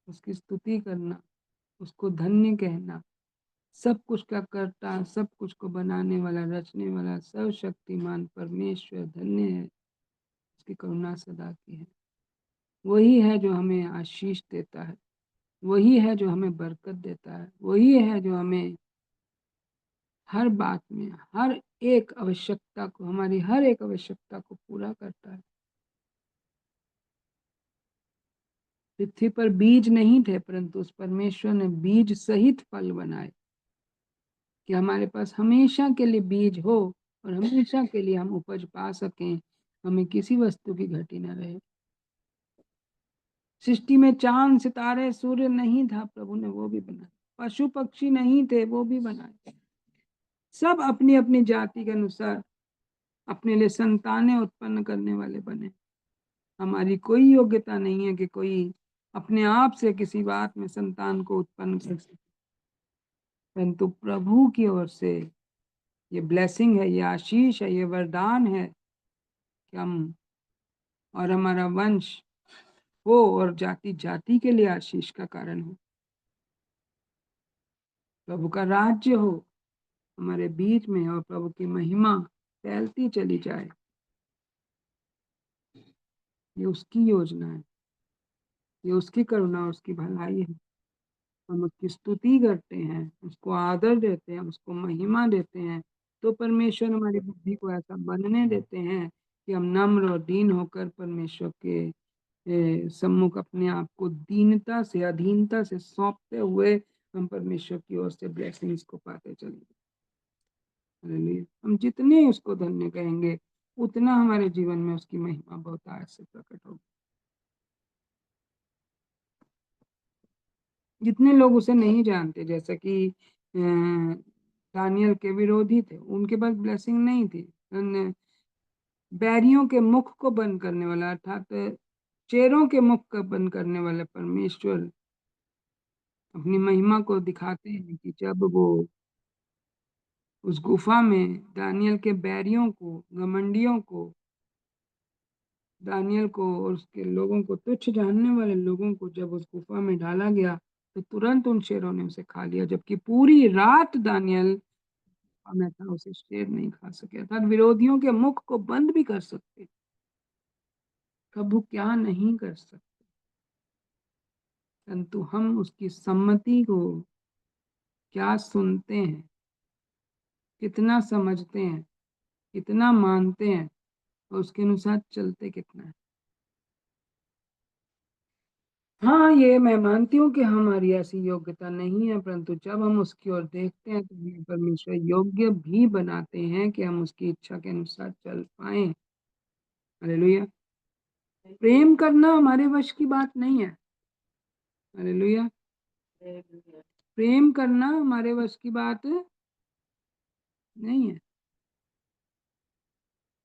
उसकी स्तुति करना, उसको धन्य कहना, सब कुछ का करता, सब कुछ को बनाने वाला, रचने वाला, सर्वशक्तिमान परमेश्वर धन्य है, उसकी करुणा सदा की है। वही है जो हमें आशीष देता है, वही है जो हमें बरकत देता है, वही है जो हमें हर बात में, हर एक आवश्यकता को, हमारी हर एक आवश्यकता को पूरा करता है। पृथ्वी पर बीज नहीं थे, परंतु उस परमेश्वर ने बीज सहित फल बनाए, कि हमारे पास हमेशा के लिए बीज हो और हमेशा के लिए हम उपज पा सकें, हमें किसी वस्तु की घटी न रहे। सृष्टि में चांद, सितारे, सूर्य नहीं था, प्रभु ने वो भी बनाया। पशु पक्षी नहीं थे, वो भी बनाए। सब अपनी अपनी जाति के अनुसार अपने लिए संतानें उत्पन्न करने वाले बने। हमारी कोई योग्यता नहीं है कि कोई अपने आप से किसी बात में संतान को उत्पन्न कर सके, परंतु प्रभु की ओर से ये ब्लेसिंग है, ये आशीष है, ये वरदान है कि हम और हमारा वंश हो और जाति जाति के लिए आशीष का कारण हो, प्रभु का राज्य हो हमारे बीच में और प्रभु की महिमा फैलती चली जाए। ये उसकी योजना है, ये उसकी करुणा, उसकी भलाई है। हम उसकी स्तुति करते हैं, उसको आदर देते हैं, उसको महिमा देते हैं, तो परमेश्वर हमारी बुद्धि को ऐसा बनने देते हैं कि हम नम्र और दीन होकर परमेश्वर के सम्मुख अपने आप को दीनता से, अधीनता से सौंपते हुए हम परमेश्वर की ओर से ब्लेसिंग्स को पाते चलेंगे। हालेलुया। हम जितने उसको धन्य कहेंगे उतना हमारे जीवन में उसकी महिमा बहुत आज से प्रकट होगी। जितने लोग उसे नहीं जानते, जैसा कि दानियल के विरोधी थे, उनके पास ब्लेसिंग नहीं थी। बैरियों के मुख को बंद करने वाला, अर्थात चेरों के मुख को बंद करने वाले परमेश्वर अपनी महिमा को दिखाते हैं कि जब वो उस गुफा में दानियल के बैरियों को, घमंडियों को, दानियल को और उसके लोगों को, तुच्छ जानने वाले लोगों को जब उस गुफा में डाला गया तो तुरंत उन शेरों ने उसे खा लिया, जबकि पूरी रात दानियल गुफा में था, उसे शेर नहीं खा सके। अर्थात विरोधियों के मुख को बंद भी कर सकते, प्रभु क्या नहीं कर सकते, परंतु हम उसकी सम्मति को क्या सुनते हैं, कितना समझते हैं, कितना मानते हैं और उसके अनुसार चलते कितना है। हाँ, ये मैं मानती हूँ कि हमारी ऐसी योग्यता नहीं है, परंतु जब हम उसकी ओर देखते हैं तो हमें परमेश्वर योग्य भी बनाते हैं कि हम उसकी इच्छा के अनुसार चल पाए। हालेलुया। प्रेम करना हमारे वश की बात नहीं है। हालेलुया। प्रेम करना हमारे वश की बात नहीं है,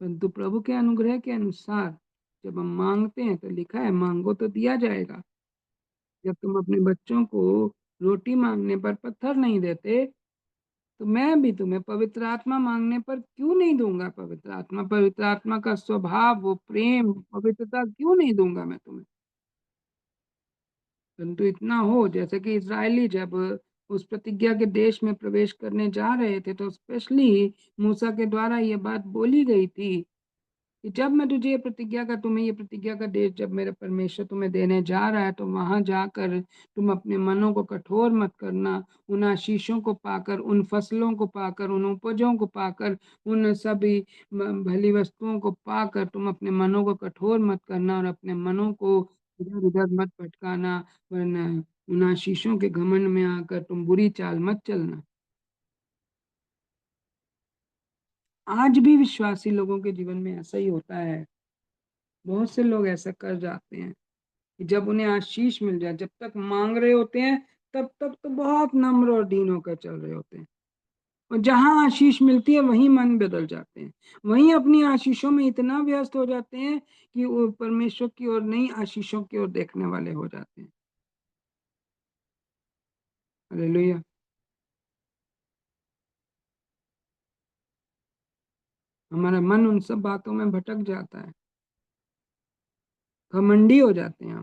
परंतु प्रभु के अनुग्रह के अनुसार जब हम मांगते हैं तो लिखा है मांगो तो दिया जाएगा। जब तुम अपने बच्चों को रोटी मांगने पर पत्थर नहीं देते तो मैं भी तुम्हें पवित्र आत्मा मांगने पर क्यों नहीं दूंगा। पवित्र आत्मा का स्वभाव, वो प्रेम, पवित्रता क्यों नहीं दूंगा मैं तुम्हें। परंतु इतना हो, जैसे कि इजरायली जब उस प्रतिज्ञा के देश में प्रवेश करने जा रहे थे तो स्पेशली मूसा के द्वारा ये बात बोली गई थी कि जब मैं तुझे तुम्हें ये प्रतिज्ञा का देश जब मेरे परमेश्वर तुम्हें देने जा रहा है तो वहां जाकर तुम अपने मनों को कठोर मत करना। उन आशीषों को पाकर, उन फसलों को पाकर, उन उपजों को पाकर, उन सभी भली वस्तुओं को पाकर तुम अपने मनों को कठोर मत करना और अपने मनों को इधर उधर मत भटकाना, वरना उन आशीषों के घमंड में आकर तुम बुरी चाल मत चलना। आज भी विश्वासी लोगों के जीवन में ऐसा ही होता है। बहुत से लोग ऐसा कर जाते हैं कि जब उन्हें आशीष मिल जाए, जब तक मांग रहे होते हैं तब तक तो बहुत नम्र और दीन होकर चल रहे होते हैं, और जहां आशीष मिलती है वहीं मन बदल जाते हैं, वहीं अपनी आशीषों में इतना व्यस्त हो जाते हैं कि वो परमेश्वर की ओर नहीं, आशीषों की ओर देखने वाले हो जाते हैं। हालेलुया। हमारा मन उन सब बातों में भटक जाता है, घमंडी हो जाते हैं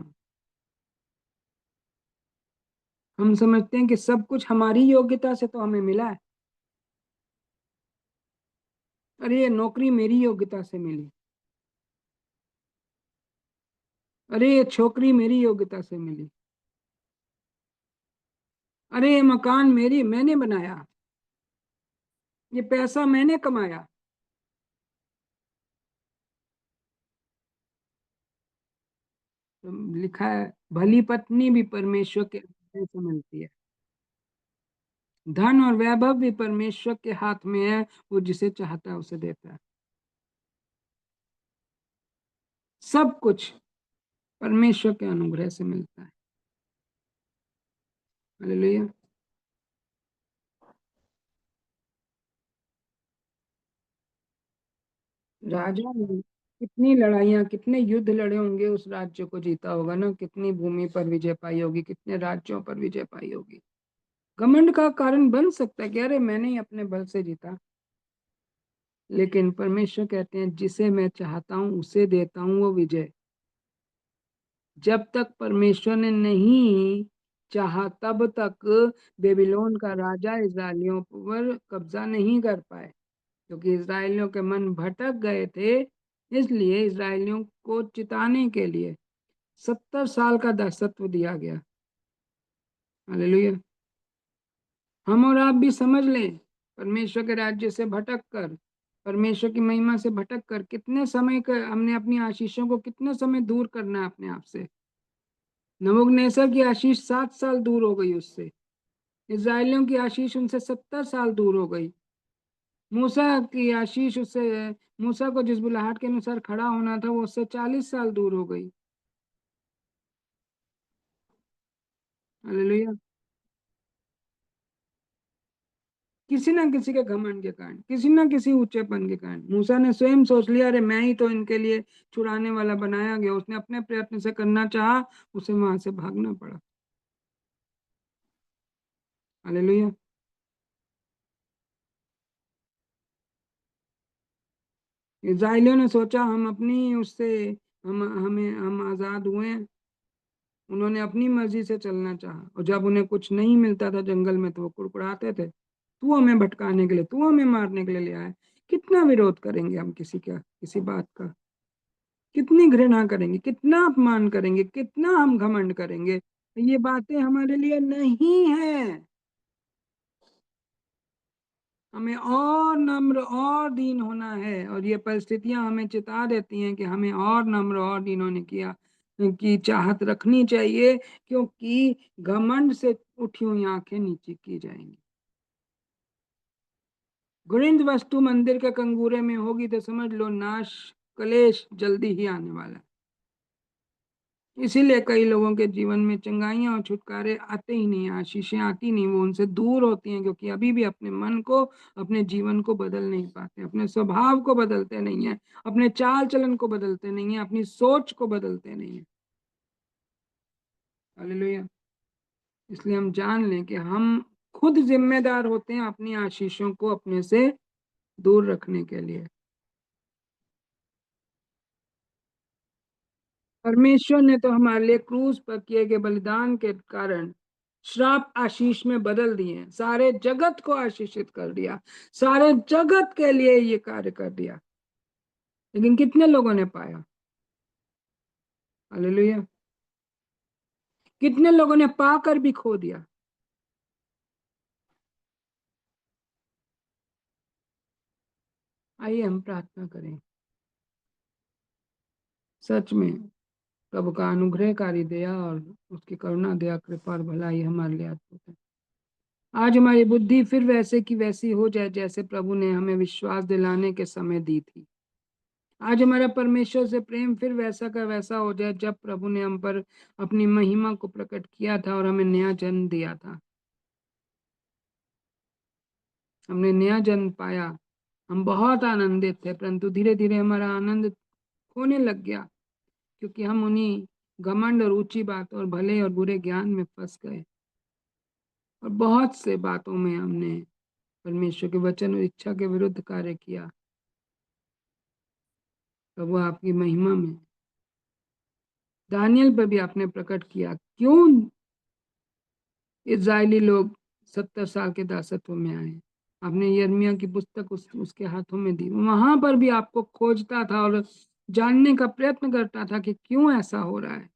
हम समझते हैं कि सब कुछ हमारी योग्यता से तो हमें मिला है। अरे ये नौकरी मेरी योग्यता से मिली, अरे ये छोकरी मेरी योग्यता से मिली, अरे ये मकान मैंने बनाया, ये पैसा मैंने कमाया। तो लिखा है भली पत्नी भी परमेश्वर के हाथ से मिलती है, धन और वैभव भी परमेश्वर के हाथ में है, वो जिसे चाहता है उसे देता है। सब कुछ परमेश्वर के अनुग्रह से मिलता है। हालेलुया। राजा ने कितनी लड़ाइयां, कितने युद्ध लड़े होंगे, उस राज्य को जीता होगा ना, कितनी भूमि पर विजय पाई होगी, कितने राज्यों पर विजय पाई होगी। घमंड का कारण बन सकता है कि अरे मैंने ही अपने बल से जीता, लेकिन परमेश्वर कहते हैं जिसे मैं चाहता हूं उसे देता हूं वो विजय। जब तक परमेश्वर ने नहीं चाहा तब तक बेबीलोन का राजा इजरायलियों पर कब्जा नहीं कर पाए, क्योंकि इजरायलियों के मन भटक गए थे। इसलिए इजरायलियों को चिताने के लिए 70 साल का दासत्व दिया गया। हालेलुया। हम और आप भी समझ लें, परमेश्वर के राज्य से भटक कर परमेश्वर की महिमा से भटक कर कितने समय का हमने अपनी आशीषों को कितने समय दूर करना है अपने आप से। नबूकदनेस्सर की आशीष 7 साल दूर हो गई उससे। इस्राएलियों की आशीष उनसे 70 साल दूर हो गई। मूसा की आशीष उससे, मूसा को जिस बुलाहट के अनुसार खड़ा होना था वो उससे 40 साल दूर हो गई। हालेलुया। किसी ना किसी के घमंड के कारण, किसी ना किसी ऊंचेपन के कारण मूसा ने स्वयं सोच लिया, अरे मैं ही तो इनके लिए छुड़ाने वाला बनाया गया। उसने अपने प्रयत्न से करना चाहा, उसे वहां से भागना पड़ा। हालेलुया। इस्राएलियों ने सोचा हम अपनी उससे हम आजाद हुए हैं। उन्होंने अपनी मर्जी से चलना चाहा, और जब उन्हें कुछ नहीं मिलता था जंगल में तो वो कुड़कुड़ाते थे, तू हमें भटकाने के लिए, तू हमें मारने के लिए ले आया। कितना विरोध करेंगे हम किसी बात का, कितनी घृणा करेंगे, कितना अपमान करेंगे, कितना हम घमंड करेंगे। ये बातें हमारे लिए नहीं है। हमें और नम्र और दीन होना है, और ये परिस्थितियां हमें चिता देती हैं कि हमें और नम्र और दीन होने की चाहत रखनी चाहिए, क्योंकि घमंड से उठी हुई आंखें नीची की जाएंगी। घृणित वस्तु मंदिर के कंगूरे में होगी तो समझ लो नाश, कलेश जल्दी ही आने वाला है। इसीलिए कई लोगों के जीवन में चंगाइयां और छुटकारे आते ही नहीं, आशीषें आती नहीं, वो उनसे दूर होती हैं, क्योंकि अभी भी अपने मन को, अपने जीवन को बदल नहीं पाते, अपने स्वभाव को बदलते नहीं है, अपने चाल चलन को बदलते नहीं है, अपनी सोच को बदलते नहीं है। हालेलुया। इसलिए हम जान लें कि हम खुद जिम्मेदार होते हैं अपनी आशीषों को अपने से दूर रखने के लिए। परमेश्वर ने तो हमारे लिए क्रूस पर किए गए बलिदान के कारण श्राप आशीष में बदल दिए, सारे जगत को आशीषित कर दिया, सारे जगत के लिए ये कार्य कर दिया। लेकिन कितने लोगों ने पाया? हालेलुया। कितने लोगों ने पाकर भी खो दिया? आइए हम प्रार्थना करें। सच में प्रभु का अनुग्रहकारी दया और उसकी करुणा, दया, कृपा और भलाई हमारे लिए अद्भुत है। आज हमारी बुद्धि फिर वैसे की वैसी हो जाए जैसे प्रभु ने हमें विश्वास दिलाने के समय दी थी। आज हमारा परमेश्वर से प्रेम फिर वैसा का वैसा हो जाए जब प्रभु ने हम पर अपनी महिमा को प्रकट किया था और हमें नया जन्म दिया था। हमने नया जन्म पाया, हम बहुत आनंदित थे, परंतु धीरे धीरे हमारा आनंद खोने लग गया, क्योंकि हम उन्हीं घमंड और ऊंची बातों और भले और बुरे ज्ञान में फंस गए, और बहुत से बातों में हमने परमेश्वर के वचन और इच्छा के विरुद्ध कार्य किया। प्रभु आपकी महिमा में दानियल पर भी आपने प्रकट किया, क्यों इज़राइली लोग 70 साल के दासत्व में आए। आपने यिर्मयाह की पुस्तक उसके हाथों में दी, वहां पर भी आपको खोजता था और जानने का प्रयत्न करता था कि क्यों ऐसा हो रहा है,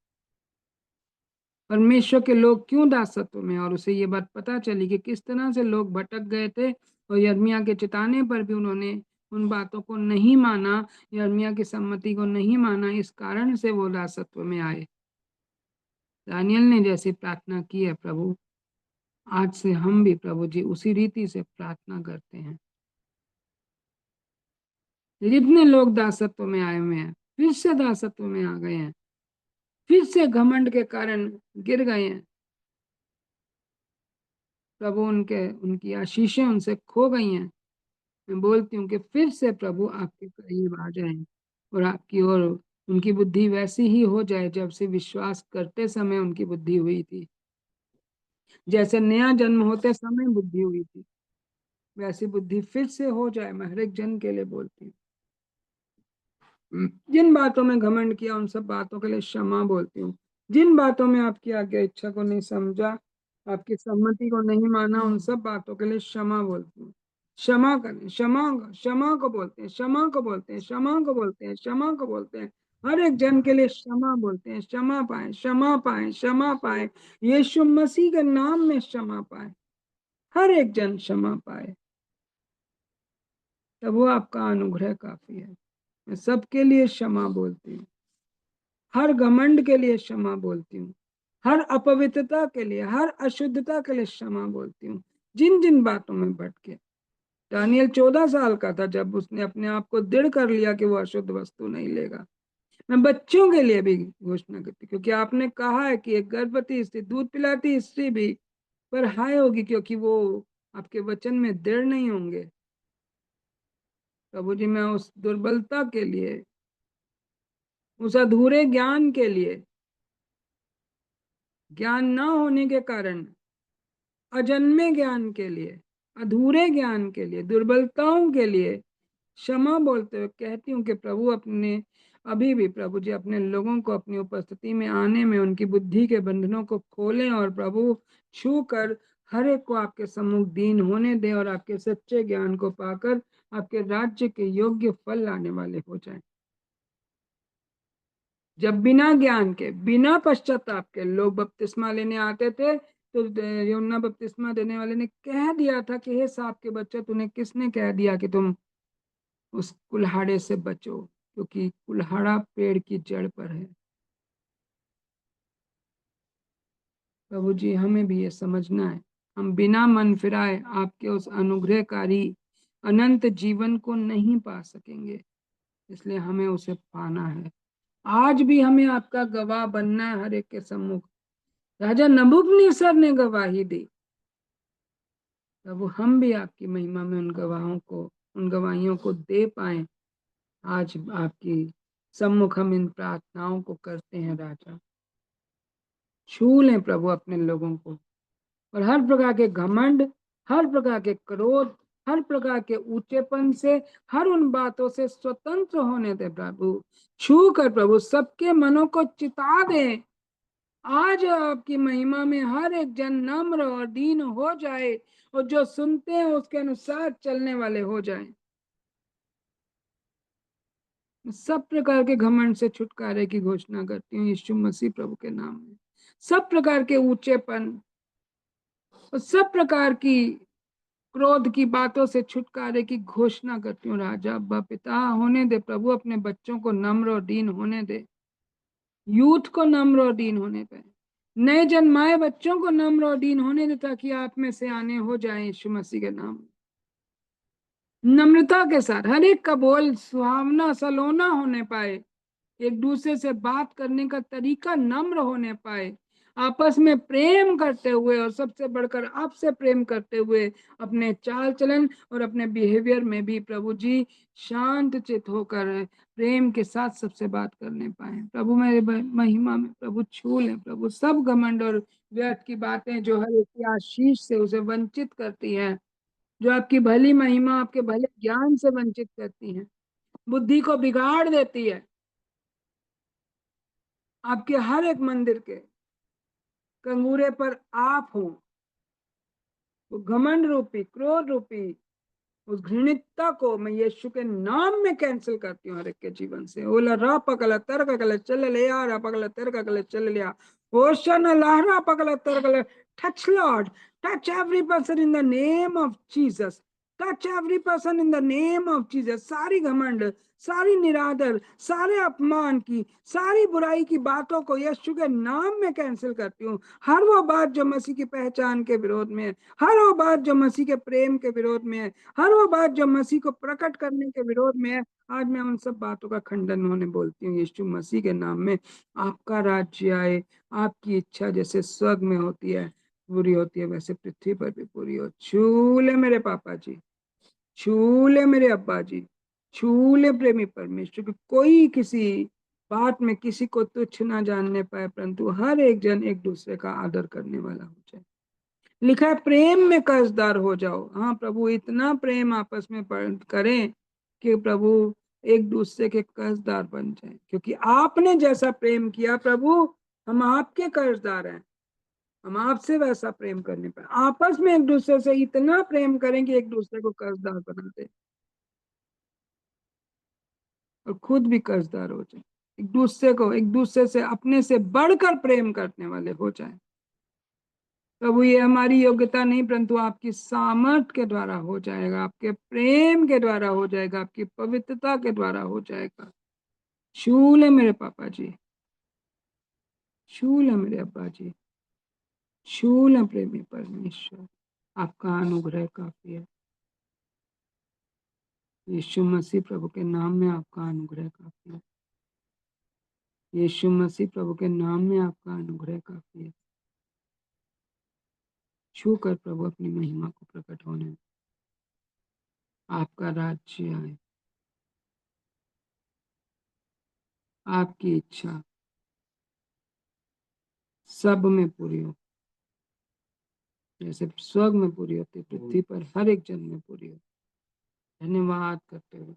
परमेश्वर के लोग क्यों दासत्व में। और उसे ये बात पता चली कि किस तरह से लोग भटक गए थे, और यिर्मयाह के चिताने पर भी उन्होंने उन बातों को नहीं माना, यिर्मयाह की सम्मति को नहीं माना, इस कारण से वो दासत्व में आए। दानियल ने जैसी प्रार्थना की है प्रभु, आज से हम भी प्रभु जी उसी रीति से प्रार्थना करते हैं। जितने लोग दासत्व में आए हुए हैं, फिर से दासत्व में आ गए हैं, फिर से घमंड के कारण गिर गए हैं, प्रभु उनकी आशीषें उनसे खो गई हैं। मैं बोलती हूँ कि फिर से प्रभु आपके करीब आ जाएं, और आपकी ओर उनकी बुद्धि वैसी ही हो जाए जब से विश्वास करते समय उनकी बुद्धि हुई थी। जैसे नया जन्म होते समय बुद्धि हुई थी, वैसी बुद्धि फिर से हो जाए। मैं हर एक जन के लिए बोलती हूँ, जिन बातों में घमंड किया उन सब बातों के लिए क्षमा बोलती हूँ। जिन बातों में आपकी आज्ञा इच्छा को नहीं समझा, आपकी सम्मति को नहीं माना, उन सब बातों के लिए क्षमा बोलती हूँ। क्षमा करें, क्षमा को बोलते हैं, क्षमा को बोलते हैं, क्षमा को बोलते हैं, क्षमा को बोलते हैं। हर एक जन के लिए क्षमा बोलते हैं, क्षमा पाए, क्षमा पाए, क्षमा पाए, यीशु मसीह के नाम में क्षमा पाए, हर एक जन क्षमा पाए। प्रभु आपका अनुग्रह काफी है। मैं सबके लिए क्षमा बोलती हूँ, हर घमंड के लिए क्षमा बोलती हूँ, हर अपवित्रता के लिए, हर अशुद्धता के लिए क्षमा बोलती हूँ, जिन जिन बातों में भटके। दानियल 14 साल का था जब उसने अपने आप को दृढ़ कर लिया कि वो अशुद्ध वस्तु नहीं लेगा। मैं बच्चों के लिए भी घोषणा करती, क्योंकि आपने कहा है कि एक गर्भवती स्त्री, दूध पिलाती स्त्री भी पर हाय होगी, क्योंकि वो आपके वचन में दृढ़ नहीं होंगे। प्रभु जी, मैं उस दुर्बलता के लिए, उस अधूरे ज्ञान के लिए, ज्ञान ना होने के कारण, अजन्मे ज्ञान के लिए, अधूरे ज्ञान के लिए, दुर्बलताओं के लिए क्षमा बोलते हुए कहती हूँ कि प्रभु अपने अभी भी प्रभु जी अपने लोगों को अपनी उपस्थिति में आने में उनकी बुद्धि के बंधनों को खोलें और प्रभु छू कर हर एक को आपके सम्मुख दीन होने दे और आपके सच्चे ज्ञान को पाकर आपके राज्य के योग्य फल लाने वाले हो जाएं। जब बिना ज्ञान के, बिना पश्चाताप के लोग बपतिस्मा लेने आते थे, तो यूहन्ना बपतिस्मा देने वाले ने कह दिया था कि हे सांप के बच्चे, तूने किसने कह दिया कि तुम उस कुल्हाड़े से बचो, क्योंकि कुल्हाड़ा पेड़ की जड़ पर है। प्रभु जी, हमें भी ये समझना है, हम बिना मन फिराए आपके उस अनुग्रहकारी अनंत जीवन को नहीं पा सकेंगे, इसलिए हमें उसे पाना है। आज भी हमें आपका गवाह बनना है हर एक के सम्मुख। राजा नबूकदनेस्सर ने गवाही दी, प्रभु हम भी आपकी महिमा में उन गवाहों को, उन गवाहियों को दे पाए। आज आपकी सम्मुख हम इन प्रार्थनाओं को करते हैं। राजा, छू लें प्रभु अपने लोगों को, और हर प्रकार के घमंड, हर प्रकार के क्रोध, हर प्रकार के ऊंचेपन से, हर उन बातों से स्वतंत्र होने दे प्रभु। छू कर प्रभु सबके मनों को चिता दे। आज आपकी महिमा में हर एक जन नम्र और दीन हो जाए, और जो सुनते हैं उसके अनुसार चलने वाले हो जाए। सब प्रकार के घमंड से छुटकारे की घोषणा करती हूँ यीशु मसीह प्रभु के नाम में। सब प्रकार के ऊंचेपन और सब प्रकार की क्रोध की बातों से छुटकारे की घोषणा करती हूँ। राजा अब्बा पिता, होने दे प्रभु अपने बच्चों को नम्र और दीन होने दे, यूथ को नम्र और दीन होने दे, नए जन्माए बच्चों को नम्र और दीन होने दे, ताकि आप में से आने हो जाए यीशु मसीह के नाम में। नम्रता के साथ हर एक का बोल सुहावना सलोना होने पाए, एक दूसरे से बात करने का तरीका नम्र होने पाए, आपस में प्रेम करते हुए और सबसे बढ़कर आपसे प्रेम करते हुए अपने चाल चलन और अपने बिहेवियर में भी प्रभु जी शांत चित होकर प्रेम के साथ सबसे बात करने पाए। प्रभु मेरे महिमा में प्रभु छू लें प्रभु सब घमंड और व्यर्थ की बातें जो हर एक की आशीष से उसे वंचित करती हैं, जो आपकी भली महिमा, आपके भले ज्ञान से वंचित करती हैं, बुद्धि को बिगाड़ देती है। आपके हर एक मंदिर के कंगूरे पर आप हो, वो घमंड रूपी, क्रोध रूपी उस घृणितता को मैं यीशु के नाम में कैंसिल करती हूँ हर एक के जीवन से। ओला रा पकला तरका कले चल ले यार पकला तरका कले चल लिया ओशन लहरा पकला तरका touch Lord, touch every person in the name of Jesus, touch every person in the name of Jesus। सारी घमंड, सारी निरादर, सारे अपमान की, सारी बुराई की बातों को यीशु के नाम में कैंसिल करती हूँ। हर वो बात जो मसीह की पहचान के विरोध में है, हर वो बात जो मसीह के प्रेम के विरोध में है, हर वो बात जो मसीह को प्रकट करने के विरोध में है, आज मैं उन सब बातों का खंडन होने बोलती हूँ यीशु मसीह के नाम में। आपका राज्य आए, आपकी इच्छा जैसे स्वर्ग में होती है, पूरी होती है, वैसे पृथ्वी पर भी पूरी हो। छू ले मेरे पापा जी, छू ले मेरे अब्बा जी, छू ले प्रेमी परमेश्वर की कोई किसी बात में किसी को तुच्छ ना जानने पाए, परंतु हर एक जन एक दूसरे का आदर करने वाला हो जाए। लिखा है प्रेम में कर्जदार हो जाओ। हाँ प्रभु, इतना प्रेम आपस में करें कि प्रभु एक दूसरे के कर्जदार बन जाए, क्योंकि आपने जैसा प्रेम किया प्रभु, हम आपके कर्जदार हैं। हम आपसे वैसा प्रेम करने पर आपस में एक दूसरे से इतना प्रेम करें कि एक दूसरे को कर्जदार बना दे और खुद भी कर्जदार हो जाए, एक दूसरे को, एक दूसरे से अपने से बढ़कर प्रेम करने वाले हो जाए। प्रभु ये हमारी योग्यता नहीं परंतु आपकी सामर्थ के द्वारा हो जाएगा, आपके प्रेम के द्वारा हो जाएगा, आपकी पवित्रता के द्वारा हो जाएगा। छू ले मेरे पापा जी, छू ले मेरे अब्बा जी, छू ले प्रेमी परमेश्वर, आपका अनुग्रह काफी है। यीशु मसीह प्रभु के नाम में आपका अनुग्रह काफी है। यीशु मसीह प्रभु के नाम में आपका अनुग्रह काफी है। छू कर प्रभु अपनी महिमा को प्रकट होने दे। आपका राज्य आए, आपकी इच्छा सब में पूरी हो, जैसे स्वर्ग में पूरी होती पृथ्वी पर हर एक जन में पूरी हो। धन्यवाद करते हुए,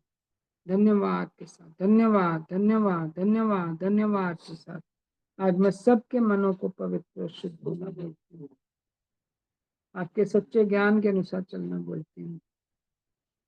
धन्यवाद के साथ, धन्यवाद धन्यवाद धन्यवाद धन्यवाद के साथ आज मैं सबके मनों को पवित्र और शुद्ध होना बोलती हूँ, आपके सच्चे ज्ञान के अनुसार चलना बोलती हूँ।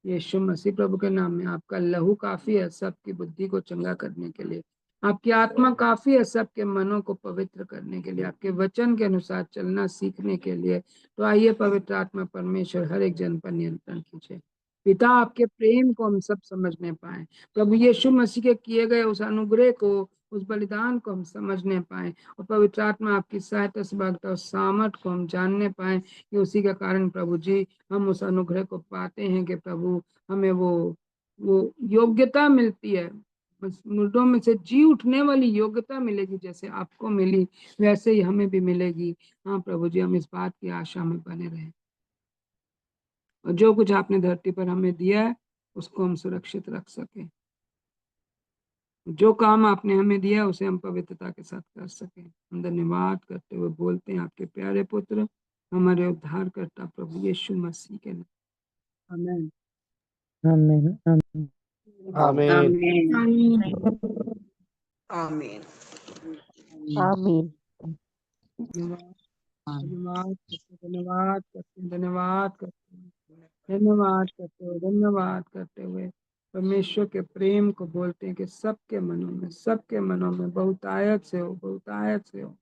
यीशु मसीह प्रभु के नाम में आपका लहू काफी है सबकी बुद्धि को चंगा करने के लिए, आपकी आत्मा काफी है सबके मनों को पवित्र करने के लिए, आपके वचन के अनुसार चलना सीखने के लिए। तो आइए पवित्र आत्मा परमेश्वर हर एक जन पर नियंत्रण कीजिए। पिता आपके प्रेम को हम सब समझने पाए, प्रभु यीशु मसीह के किए गए उस अनुग्रह को, उस बलिदान को हम समझने पाए, और पवित्र आत्मा आपकी सहायता से भक्ता और सामर्थ को हम जानने पाए कि उसी के कारण प्रभु जी हम उस अनुग्रह को पाते हैं कि प्रभु हमें वो योग्यता मिलती है, मुर्दों में से जी उठने वाली योग्यता मिलेगी, जैसे आपको मिली वैसे ही हमें भी मिलेगी। हाँ प्रभु जी, हम इस बात की आशा में बने रहें, और जो कुछ आपने धरती पर हमें दिया है उसको हम सुरक्षित रख सके, जो काम आपने हमें दिया उसे हम पवित्रता के साथ कर सके। हम धन्यवाद करते हुए बोलते हैं आपके प्यारे पुत्र हमारे उद्धारकर्ता प्रभु यीशु मसीह के नाम, आमीन आमीन आमीन आमीन आमीन। आमीन आमीन। धन्यवाद धन्यवाद धन्यवाद धन्यवाद करते हुए, धन्यवाद करते हुए परमेश्वर के प्रेम को बोलते हैं कि सबके मनों में बहुतायत से हो, बहुतायत से हो।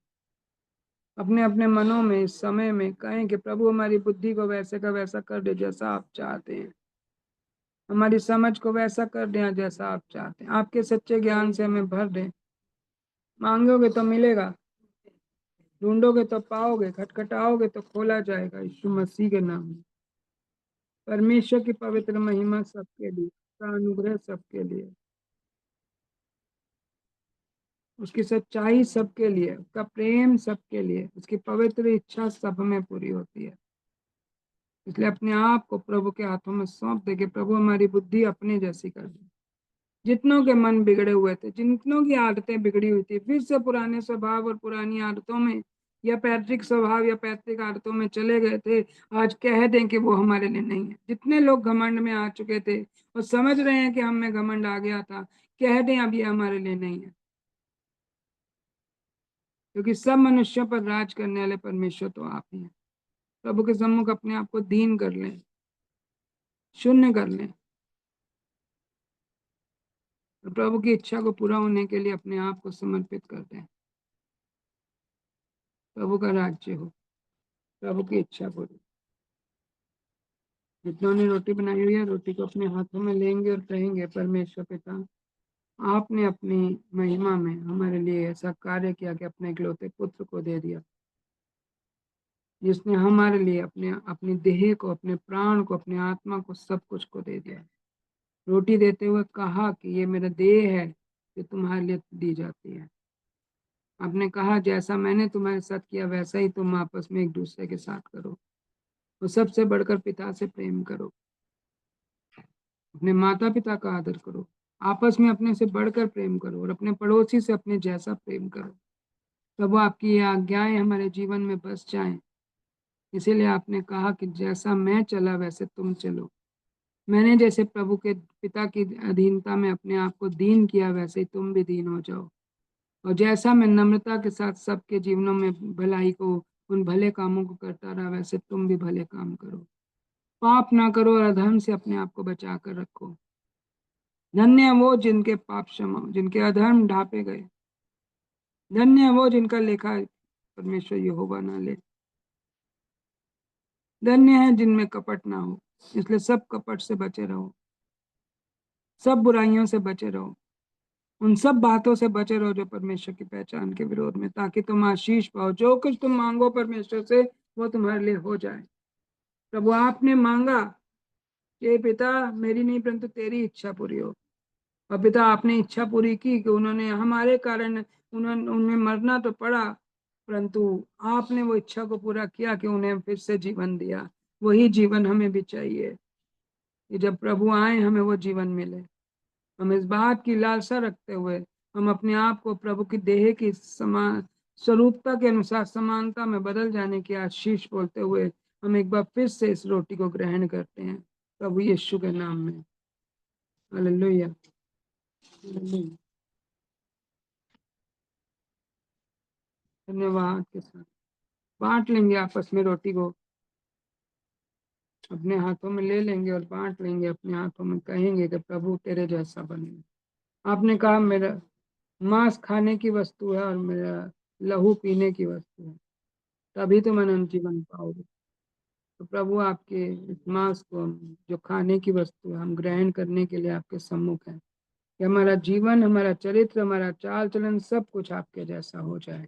अपने अपने मनों में इस समय में कहें कि प्रभु हमारी बुद्धि को वैसे का वैसा कर दे जैसा आप चाहते हैं, हमारी समझ को वैसा कर दें जैसा आप चाहते हैं, आपके सच्चे ज्ञान से हमें भर दें। मांगोगे तो मिलेगा, ढूंढोगे तो पाओगे, खटखटाओगे तो खोला जाएगा। यीशु मसीह के नाम में परमेश्वर की पवित्र महिमा सबके लिए, उसका अनुग्रह सबके लिए, उसकी सच्चाई सबके लिए, उसका प्रेम सबके लिए, उसकी पवित्र इच्छा सब में पूरी होती है। इसलिए अपने आप को प्रभु के हाथों में सौंप दे कि प्रभु हमारी बुद्धि अपने जैसी कर दे। जितनों के मन बिगड़े हुए थे, जितनों की आदतें बिगड़ी हुई थी, फिर से पुराने स्वभाव और पुरानी आदतों में या पैतृक स्वभाव या पैतृक आदतों में चले गए थे, आज कह दें कि वो हमारे लिए नहीं है। जितने लोग घमंड में आ चुके थे और समझ रहे हैं कि हम में घमंड आ गया था, कह दें अब ये हमारे लिए नहीं है, क्योंकि सब मनुष्यों पर राज करने वाले परमेश्वर तो आप ही हैं। प्रभु के सम्मुख अपने आप को दीन कर लें, शून्य कर लें, प्रभु की इच्छा को पूरा होने के लिए अपने आप को समर्पित कर दें। प्रभु का राज्य हो, प्रभु की इच्छा पूरी। जितनों ने रोटी बनाई हुई है, रोटी को अपने हाथों में लेंगे और कहेंगे परमेश्वर पिता, आपने अपनी महिमा में हमारे लिए ऐसा कार्य किया कि अपने इकलौते पुत्र को दे दिया, जिसने हमारे लिए अपनी देह को, अपने प्राण को, अपने आत्मा को, सब कुछ को दे दिया। रोटी देते हुए कहा कि ये मेरा देह है जो तुम्हारे लिए दी जाती है। आपने कहा जैसा मैंने तुम्हारे साथ किया वैसा ही तुम आपस में एक दूसरे के साथ करो, और सबसे बढ़कर पिता से प्रेम करो, अपने माता पिता का आदर करो, आपस में अपने से बढ़कर प्रेम करो, और अपने पड़ोसी से अपने जैसा प्रेम करो। प्रभु आपकी ये आज्ञाएं हमारे जीवन में बस जाएं। इसीलिए आपने कहा कि जैसा मैं चला वैसे तुम चलो। मैंने जैसे प्रभु के पिता की अधीनता में अपने आप को दीन किया वैसे ही तुम भी दीन हो जाओ, और जैसा मैं नम्रता के साथ सबके जीवनों में भलाई को, उन भले कामों को करता रहा, वैसे तुम भी भले काम करो। पाप ना करो और अधर्म से अपने आप को बचा कर रखो। धन्य है वो जिनके पाप क्षमा, जिनके अधर्म ढांपे गए। धन्य है वो जिनका लेखा परमेश्वर यहोवा ना ले। धन्य है जिनमें कपट ना हो। इसलिए सब कपट से बचे रहो, सब बुराइयों से बचे रहो, उन सब बातों से बचे रहो जो परमेश्वर की पहचान के विरोध में, ताकि तुम आशीष पाओ। जो कुछ तुम मांगो परमेश्वर से वो तुम्हारे लिए हो जाए। प्रभु आपने मांगा कि पिता मेरी नहीं परंतु तेरी इच्छा पूरी हो, और पिता आपने इच्छा पूरी की कि उन्होंने हमारे कारण उन्हें मरना तो पड़ा, परंतु आपने वो इच्छा को पूरा किया कि उन्हें फिर से जीवन दिया। वही जीवन हमें भी चाहिए कि जब प्रभु आए हमें वो जीवन मिले। हम इस बात की लालसा रखते हुए हम अपने आप को प्रभु की देह की समान स्वरूपता के अनुसार समानता में बदल जाने की आशीष बोलते हुए हम एक बार फिर से इस रोटी को ग्रहण करते हैं प्रभु यीशु के नाम में। हालेलुया। धन्यवाद के साथ बांट लेंगे आपस में रोटी को, अपने हाथों में ले लेंगे और बांट लेंगे अपने हाथों में, कहेंगे कि प्रभु तेरे जैसा बने। आपने कहा मेरा मांस खाने की वस्तु है और मेरा लहू पीने की वस्तु है, तभी तुम अनंत जीवन पाओगे। तो प्रभु आपके इस मांस को जो खाने की वस्तु है हम ग्रहण करने के लिए आपके सम्मुख है कि हमारा जीवन, हमारा चरित्र, हमारा चाल चलन सब कुछ आपके जैसा हो जाए।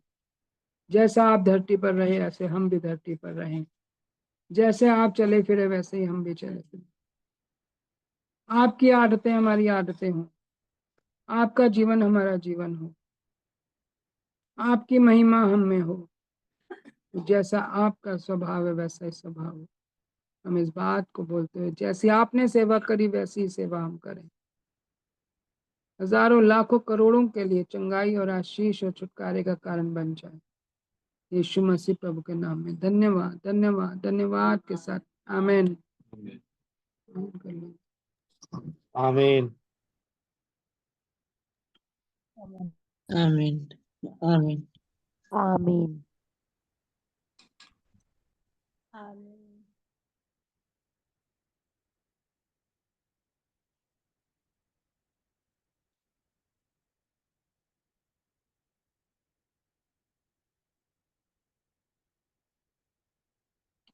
जैसा आप धरती पर रहे ऐसे हम भी धरती पर रहें, जैसे आप चले फिरे वैसे ही हम भी चले फिरे। आपकी आदतें हमारी आदतें हों, आपका जीवन हमारा जीवन हो, आपकी महिमा हम में हो, जैसा आपका स्वभाव है वैसा ही स्वभाव हो। हम इस बात को बोलते हुए जैसी आपने सेवा करी वैसी ही सेवा हम करें, हजारों लाखों करोड़ों के लिए चंगाई और आशीष और छुटकारे का कारण बन जाए। यीशु मसीह प्रभु के नाम में धन्यवाद, धन्यवाद, धन्यवाद के साथ आमीन। आमीन। आमीन। आमीन। आमीन।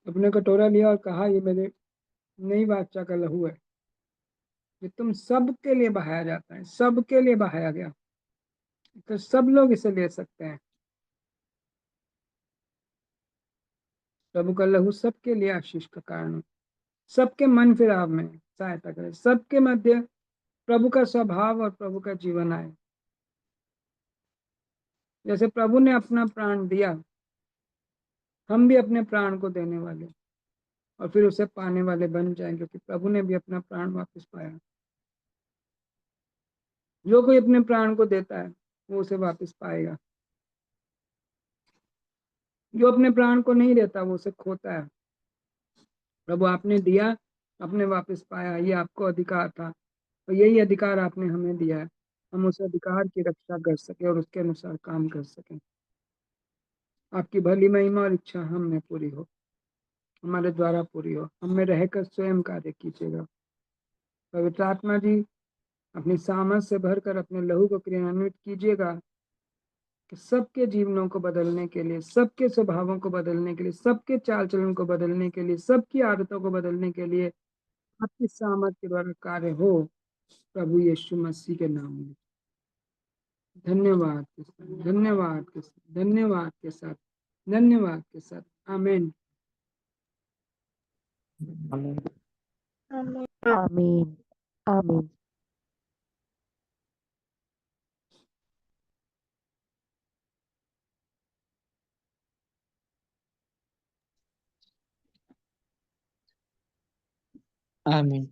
अपने कटोरा लिया और कहा ये मेरे नई वाचा का लहू है, ये तुम सबके लिए बहाया जाता है, सबके लिए बहाया गया, तो सब लोग इसे ले सकते हैं। प्रभु का लहू सबके लिए आशीष का कारण हो, सबके मन फिराव में सहायता करे, सबके मध्य प्रभु का स्वभाव और प्रभु का जीवन आए। जैसे प्रभु ने अपना प्राण दिया, हम भी अपने प्राण को देने वाले और फिर उसे पाने वाले बन जाएं, क्योंकि प्रभु ने भी अपना प्राण वापस पाया। जो कोई अपने प्राण को देता है वो उसे वापस पाएगा, जो अपने प्राण को नहीं देता वो उसे खोता है। प्रभु आपने दिया, आपने वापस पाया, ये आपको अधिकार था और यही अधिकार आपने हमें दिया है, हम उस अधिकार की रक्षा कर सके और उसके अनुसार काम कर सकें। आपकी भली महिमा और इच्छा हम में पूरी हो, हमारे द्वारा पूरी हो, हम में रहकर स्वयं कार्य कीजिएगा। पवित्र आत्मा जी अपनी सामर्थ से भरकर अपने लहू को क्रियान्वित कीजिएगा कि सबके जीवनों को बदलने के लिए, सबके स्वभावों को बदलने के लिए, सबके चाल चलन को बदलने के लिए, सबकी आदतों को बदलने के लिए आपकी सामर्थ के द्वारा कार्य हो, प्रभु यीशु मसीह के नाम में। धन्यवाद के साथ, धन्यवाद के साथ, धन्यवाद के साथ, धन्यवाद के साथ आमीन। आमीन। आमीन। आमीन। आमीन।